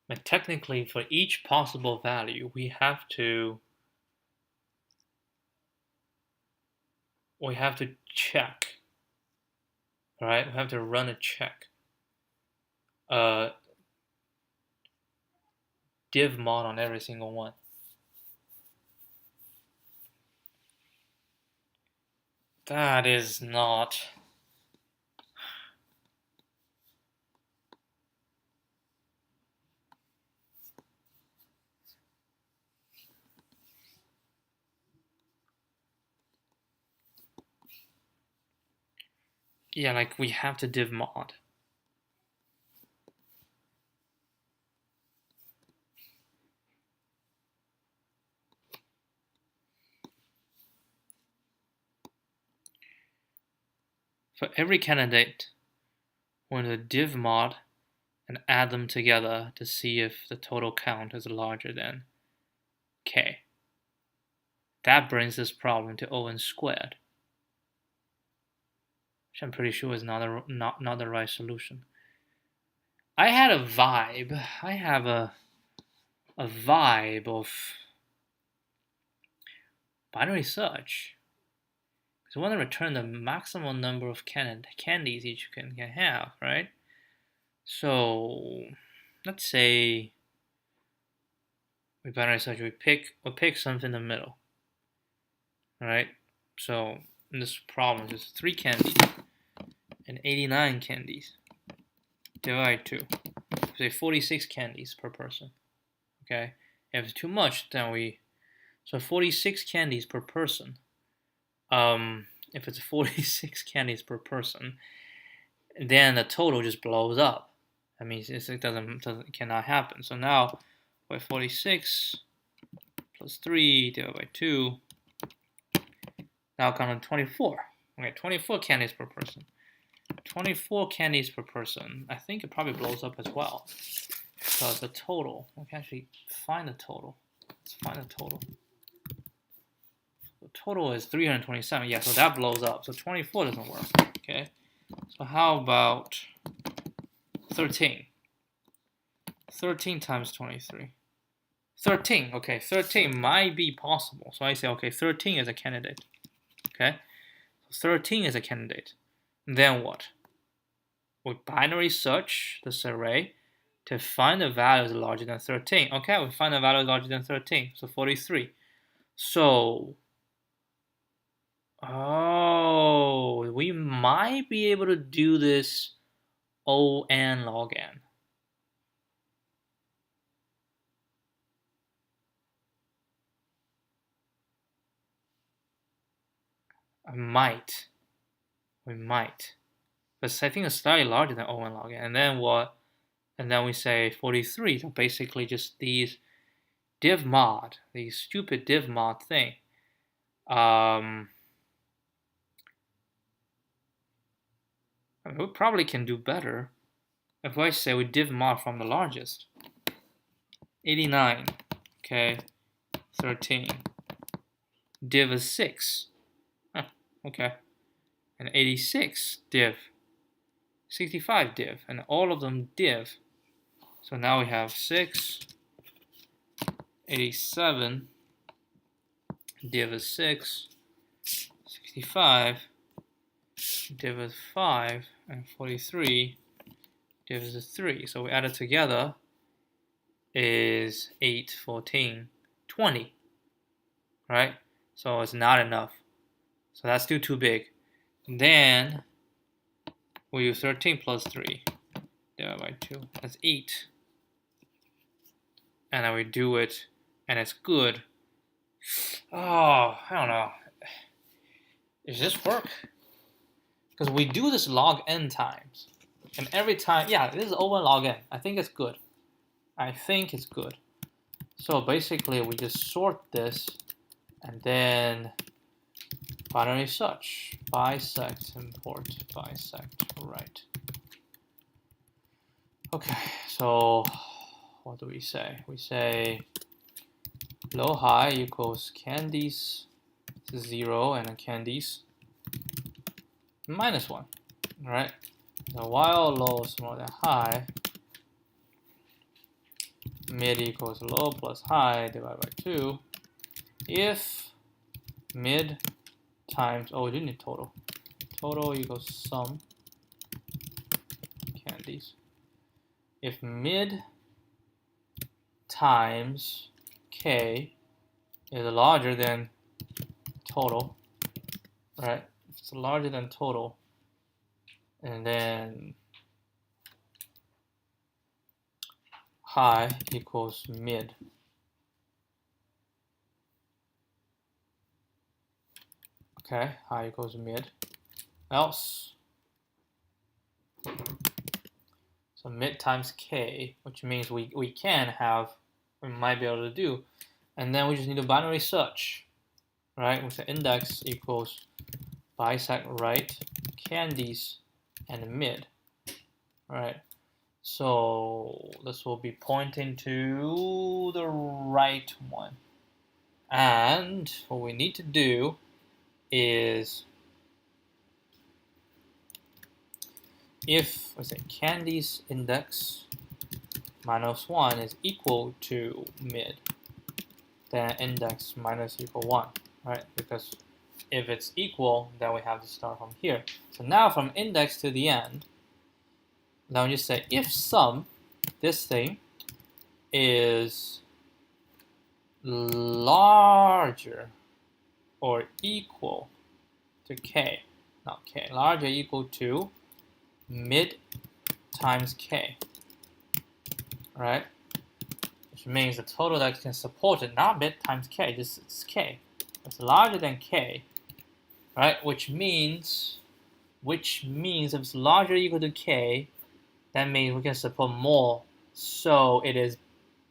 A: Like technically, for each possible value, we have to check, right? We have to run a check. Div mod on every single one. That is not. Yeah, like we have to div mod. For every candidate, we're going to div mod and add them together to see if the total count is larger than k. That brings this problem to O(n) squared, which I'm pretty sure is not the right solution. I had a vibe. I have a vibe of binary search. Because we want to return the maximum number of candies each can have, right? So let's say we binary search. We pick something in the middle. All right. So in this problem, there's 3 candies and 89 candies. Divide 2. Say 46 candies per person. Okay. If it's too much, then so 46 candies per person. If it's 46 candies per person, then the total just blows up. That means it cannot happen. So now, by 46 plus 3 divided by 2, now count on 24. Okay, 24 candies per person. 24 candies per person. I think it probably blows up as well. So the total, we can actually find the total. Let's find the total. The total is 327. Yeah, so that blows up. So 24 doesn't work. Okay. So how about 13? 13 times 23. 13. Okay, 13 might be possible. So I say, okay, 13 is a candidate. Okay. So 13 is a candidate. Then what? We binary search this array to find the values larger than 13. Okay, we find the value larger than 13. So 43. So we might be able to do this O n log n. We might. But I think it's slightly larger than O n log n. And then what? And then we say 43. So basically just these div mod, these stupid div mod thing. We probably can do better if I say we div mod from the largest. 89, okay, 13. Div is 6. Okay. And 86 div. 65 div. And all of them div. So now we have 6, 87, div is 6, 65, div is 5, and 43, div is 3. So we add it together is 8, 14, 20. Right? So it's not enough. So that's still too big. And then we use 13 plus 3 divided by 2. That's 8. And then we do it, and it's good. Oh, I don't know. Does this work? Because we do this log n times. And every time, yeah, this is O n log n. I think it's good. So basically, we just sort this, and then binary search, bisect, import, bisect, right. Okay, so what do we say? We say low high equals candies 0 and candies minus 1. All right. So while low is smaller than high, mid equals low plus high divided by 2. If mid times, we do need total. Total equals sum candies. If mid times k is larger than total, right? If it's larger than total, and then high equals mid. Okay, high equals mid. Else, so mid times k, which means we might be able to do. And then we just need a binary search, right? We say index equals bisect right, candies, and mid. All right. So this will be pointing to the right one. And what we need to do is, if we say candies index minus 1 is equal to mid, then index minus equal 1, right? Because if it's equal, then we have to start from here. So now from index to the end, now we just say if sum, this thing, is larger or equal to k, not k, larger or equal to mid times k, right? Which means the total that can support it, not mid times k, just it's k. It's larger than k, right? Which means if it's larger or equal to k, that means we can support more, so it is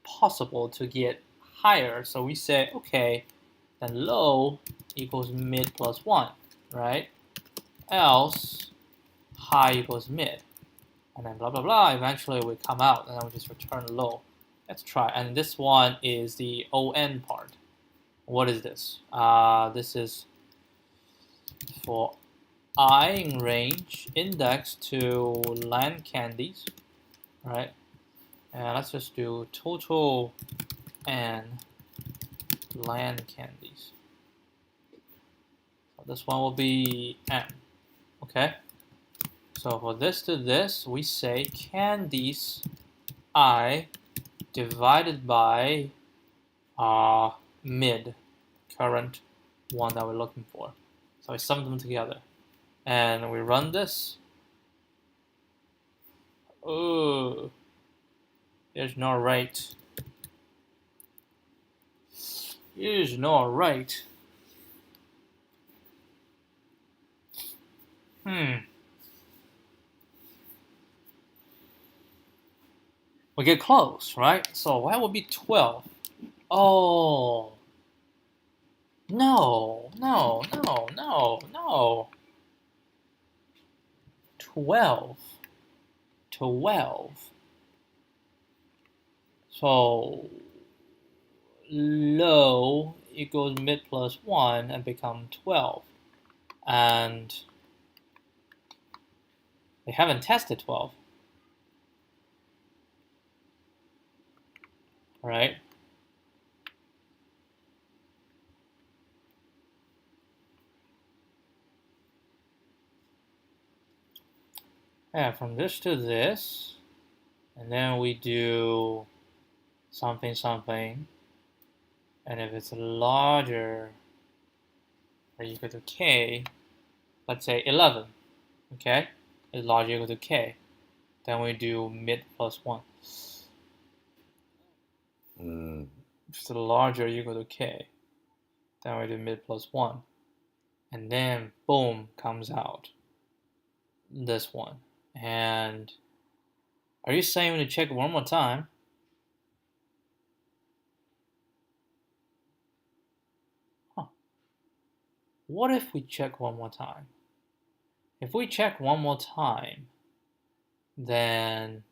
A: possible to get higher. So we say, okay, then low equals mid plus 1, right? Else high equals mid. And then blah, blah, blah. Eventually we come out, and then we just return low. Let's try. And this one is the ON part. What is this? This is for I in range index to land candies, right? And let's just do total and land candies. So this one will be n, okay? So for this to this, we say candies I divided by mid, current one that we're looking for. So we sum them together. And we run this. Oh, there's no rate. There's no rate. We get close, right? So that would be 12. Oh. No. 12. So low equals mid plus 1 and become 12. And they haven't tested 12. Right? Yeah, from this to this, and then we do something, and if it's larger or equal to k, let's say 11, okay, is larger or equal to k, then we do mid plus 1. If it's larger or equal to k, then we do mid plus 1, and then boom comes out this one. And are you saying to check one more time? What if we check one more time? If we check one more time, then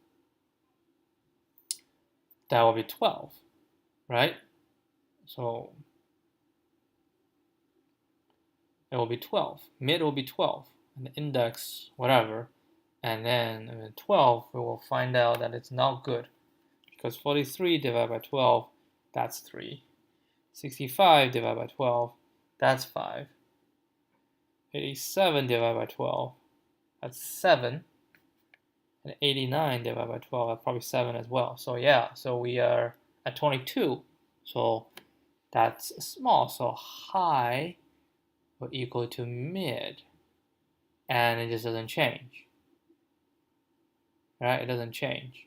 A: that will be 12, right? So it will be 12. Mid will be 12, and the index, whatever. And then in 12, we will find out that it's not good, because 43 divided by 12, that's 3. 65 divided by 12, that's 5. 87 divided by 12, that's 7. And 89 divided by 12, that's probably 7 as well. So yeah, so we are at 22. So that's small. So high will equal to mid. And it just doesn't change. Right? It doesn't change.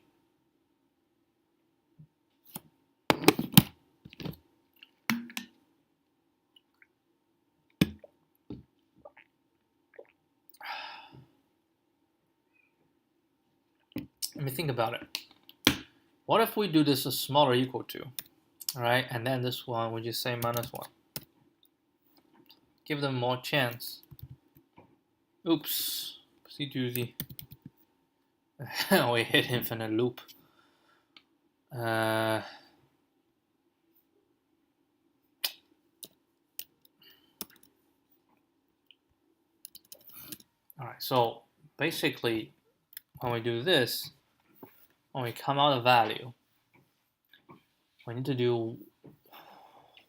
A: Let me think about it. What if we do this as smaller or equal to? Alright, and then this one we just say minus 1. Give them more chance. Oops. Oopsie doozy. We hit infinite loop. Alright, so basically when we do this, when we come out of value, we need to do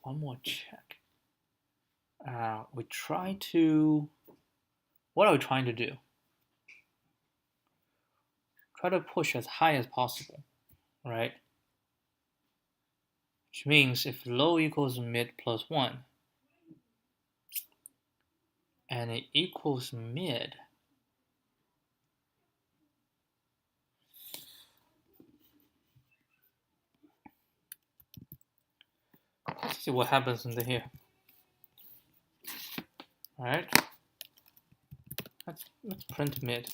A: one more check. We try to, what are we trying to do? Try to push as high as possible, right? which means if low equals mid plus 1, and it equals mid, let's see what happens in here. All right, let's print mid.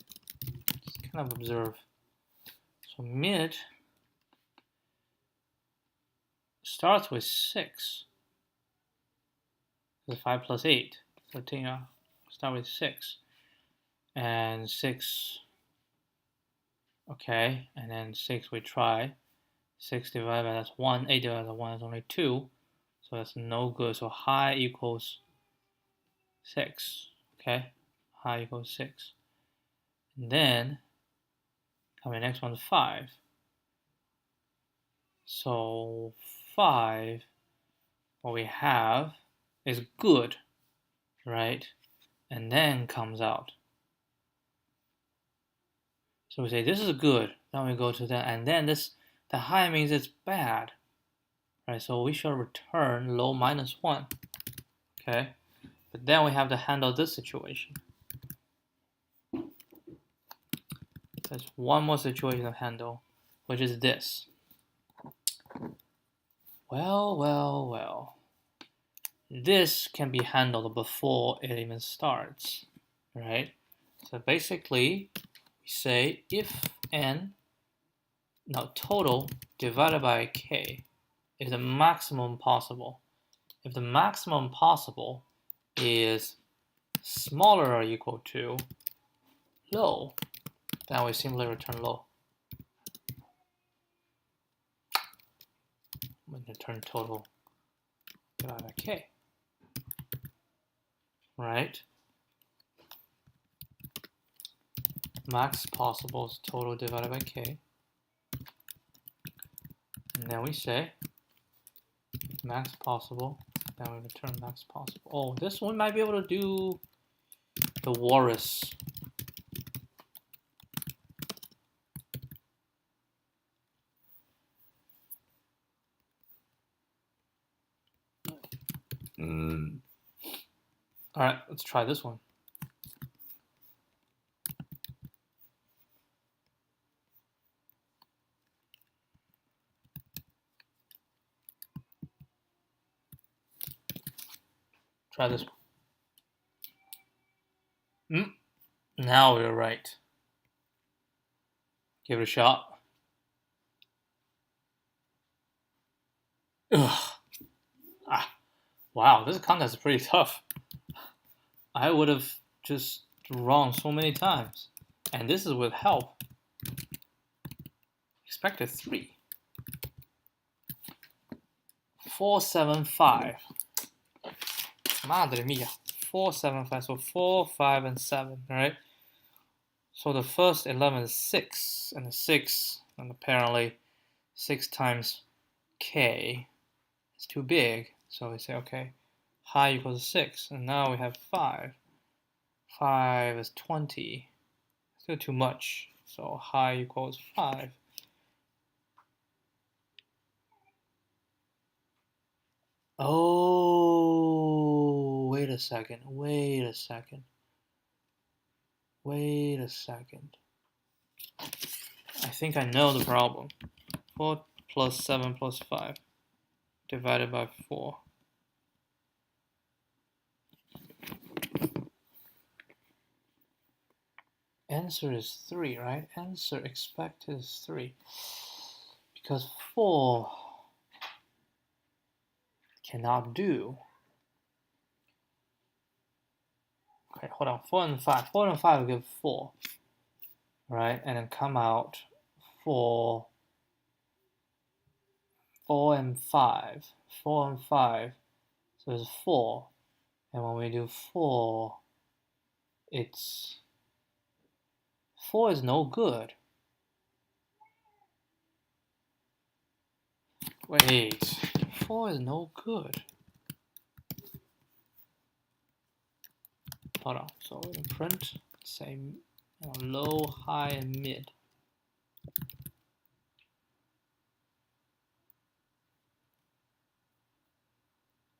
A: Just kind of observe. So mid starts with 6. So 5 plus 8, 13. Start with 6, and 6. Okay, and then 6 we try. 6 divided by that's 1. 8 divided by 1 is only 2, so that's no good. So high equals 6. Okay, high equals 6. And then coming next one, 5. So 5, what we have is good, right? And then comes out. So we say this is good. Then we go to that, and then the high means it's bad, right? So we shall return low minus 1. Okay, but then we have to handle this situation. There's one more situation to handle, which is this. Well. This can be handled before it even starts, right? So basically, we say if n, now total divided by k, is the maximum possible. If the maximum possible is smaller or equal to low, then we simply return low. We return total divided by k. Right? Max possible is total divided by k. And then we say max possible, then we return max possible. Oh, this one might be able to do the walrus. All right, let's try this one. Try this one. Now we're right. Give it a shot. Ugh. Wow, this contest is pretty tough. I would have just wrong so many times. And this is with help. Expected 3. 4, 7, 5. Madre mia. 4, 7, 5. So 4, 5, and 7, right? So the first 11 is 6, and the 6, and apparently 6 times k is too big. So we say, okay, high equals 6, and now we have 5. 5 is 20. Still too much. So high equals 5. Oh, wait a second. I think I know the problem. 4 plus 7 plus 5 divided by 4. Answer is 3, right? Answer expected is 3. Because 4 cannot do. Okay, hold on. 4 and 5. 4 and 5 will give 4. Right? And then come out 4 and 5. 4 and 5. So it's 4. And when we do 4, it's 4 is no good. Wait, 4 is no good. Hold on. So we can print say low, high, and mid.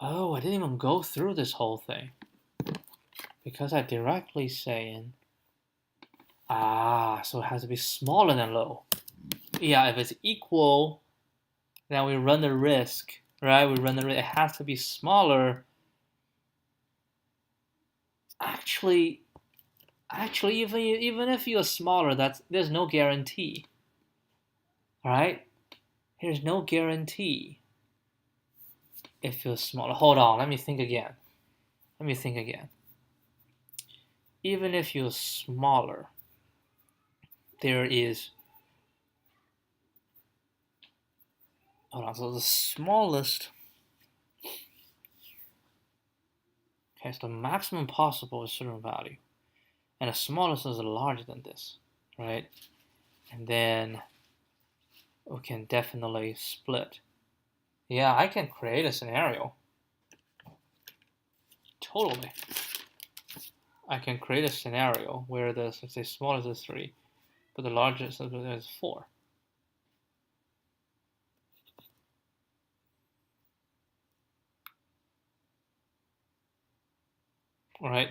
A: Oh, I didn't even go through this whole thing because I directly saying, so it has to be smaller than low. Yeah, if it's equal, then we run the risk, right? We run the risk. It has to be smaller. Actually, even if you're smaller, there's no guarantee, right? There's no guarantee if you're smaller. Hold on, let me think again. Even if you're smaller, there is. Hold on. So the smallest. Okay, so the maximum possible is a certain value, and the smallest is larger than this, right? And then we can definitely split. Yeah, I can create a scenario. Totally. I can create a scenario where the, let's say, smallest is 3, but the largest is 4. All right.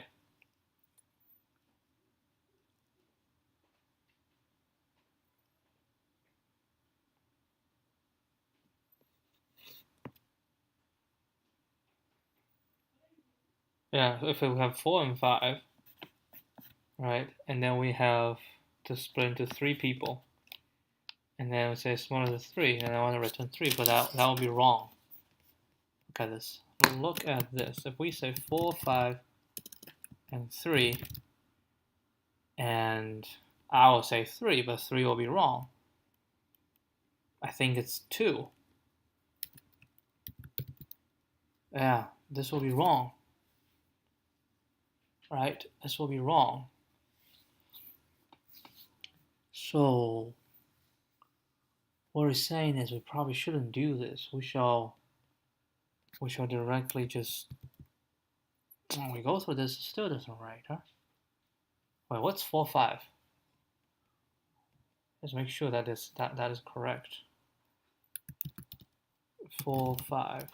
A: Yeah, if we have 4 and 5, right, and then we have to split into 3 people, and then we say smaller than 3, and I want to return 3, but that will be wrong. Look at this. Look at this. If we say 4, 5, and 3, and I will say 3, but 3 will be wrong. I think it's 2. Yeah, this will be wrong. Right? This will be wrong. So what we're saying is we probably shouldn't do this. We shall directly just when we go through this, it still doesn't write, huh? Wait, what's 4, 5? Let's make sure that is correct. 4, 5,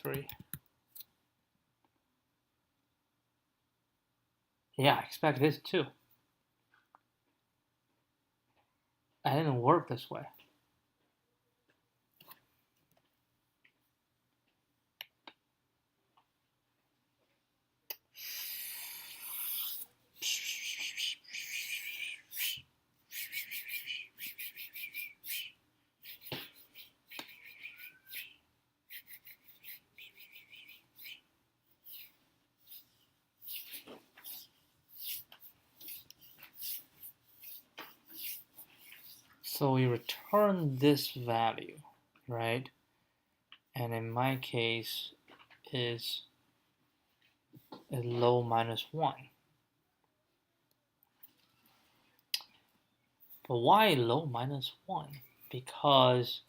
A: 3. Yeah, I expect this too. I didn't work this way. So we return this value, right? And in my case is a low minus 1. But why low minus 1? Because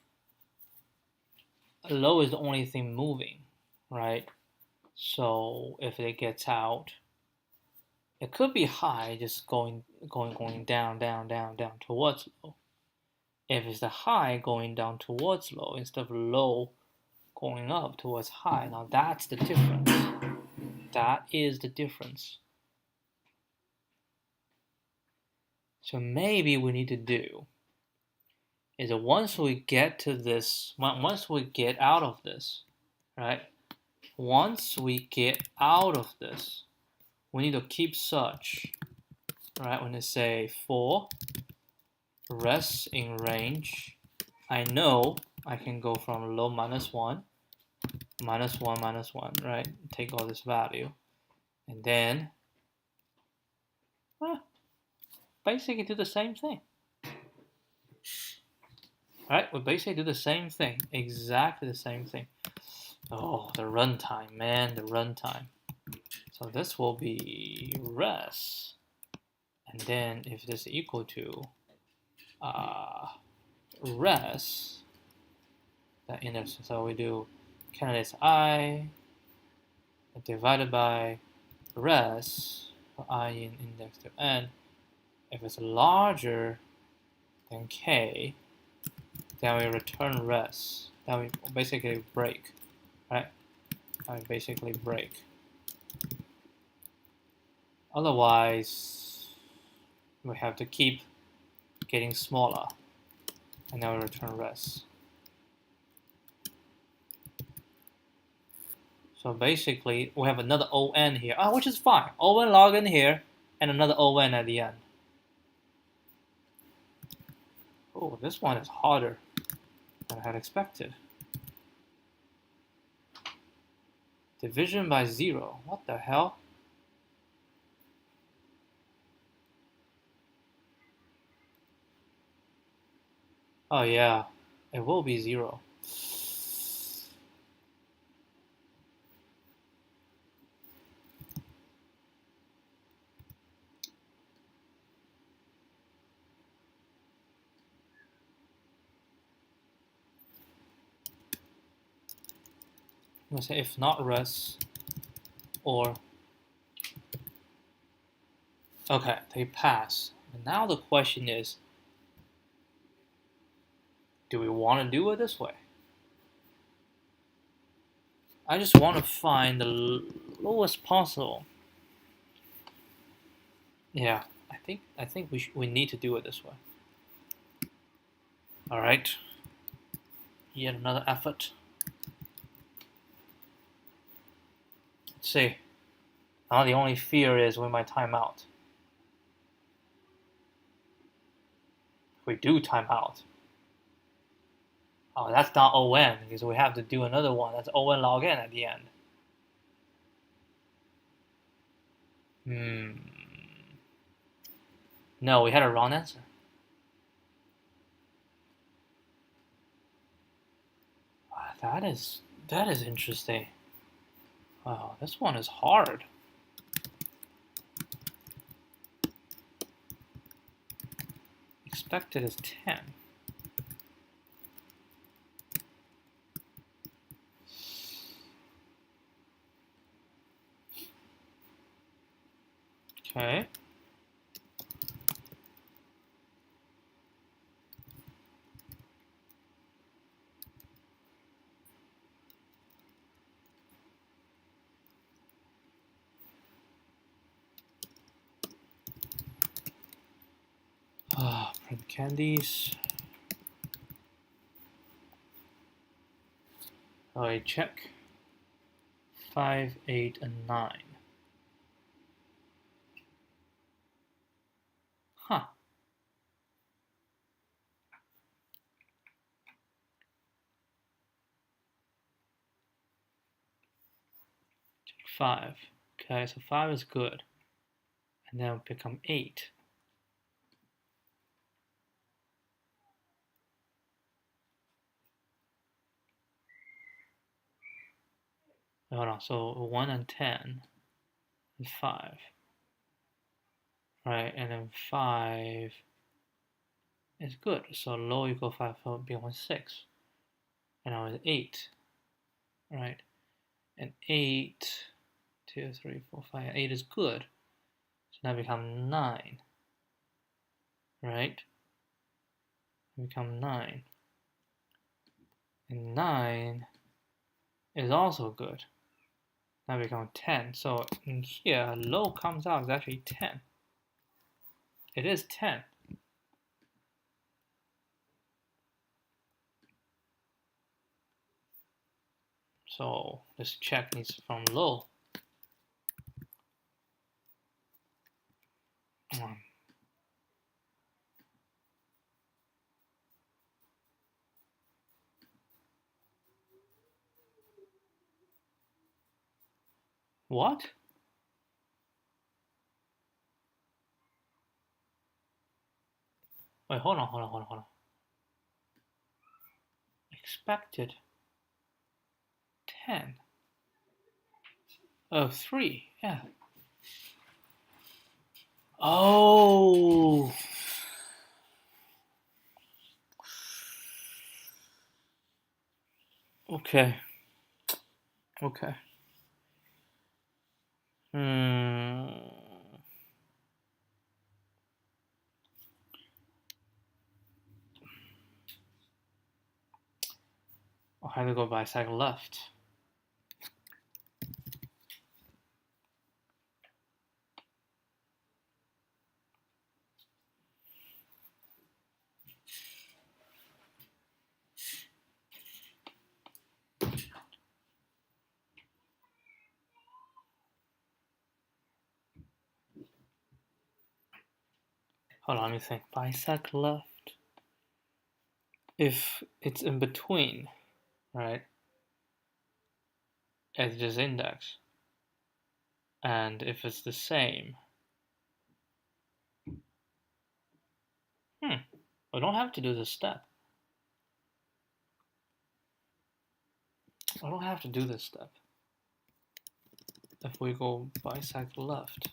A: low is the only thing moving, right? So if it gets out, it could be high, just going down, down, down, down towards low. If it's the high going down towards low instead of low going up towards high, now that's the difference. That is the difference. So maybe we need to do is that once we get to this, once we get out of this, right? Once we get out of this, we need to keep such, right? When they say for rest in range, I know I can go from low minus 1, minus 1, minus 1, right? Take all this value, and then basically do the same thing. Right? We basically do the same thing, exactly the same thing. Oh, the runtime, man, the runtime. So this will be res, and then if this is equal to res, that index. So we do candidates I divided by res for I in index to n. If it's larger than k, then we return res. Then we basically break. right? I basically break. Otherwise, we have to keep getting smaller, and now we return res. So basically, we have another on here, which is fine. On log in here, and another on at the end. Oh, this one is harder than I had expected. Division by 0. What the hell? Oh yeah, it will be 0. I'm gonna say if not res, or okay, they pass. And now the question is, do we want to do it this way? I just want to find the lowest possible. Yeah, I think we need to do it this way. All right. Yet another effort. Let's see. Now the only fear is we might time out. If we do time out, oh, that's not on because we have to do another one. That's on log in at the end. No, we had a wrong answer. That is interesting. Wow, this one is hard. Expected is 10. Okay. Print candies. I check. 5, 8, and 9. Huh. Check 5. Okay, so 5 is good. And then become 8. Hold on, so 1 and 10 is 5. Right, and then 5 is good. So low equal 5 will become 6. And now it's 8. Right? And 8, 2, 3, 4, 5, 8 is good. So now become 9. Right? Become 9. And 9 is also good. Now become 10. So in here, low comes out is actually 10. It is 10. So this check needs from low. What? Wait, hold on. Expected 10. Oh, 3. Yeah. Oh. Okay. Okay. I'll have to go by second left. Hold on, let me think. Bisect left. If it's in between, right? It's just index. And if it's the same, I don't have to do this step. I don't have to do this step. If we go bisect left,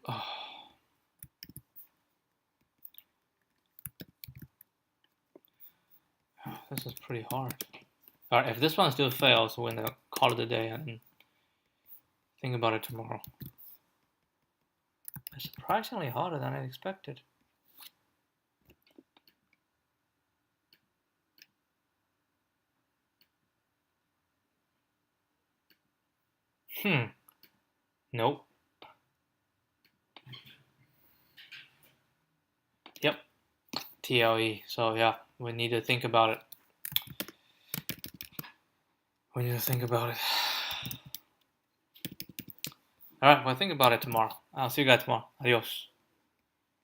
A: oh. This is pretty hard. Alright, if this one still fails, we're gonna call it a day and think about it tomorrow. It's surprisingly harder than I expected. Nope. Yep. TLE. So yeah, we need to think about it. We need to think about it. Alright, we'll think about it tomorrow. I'll see you guys tomorrow. Adios.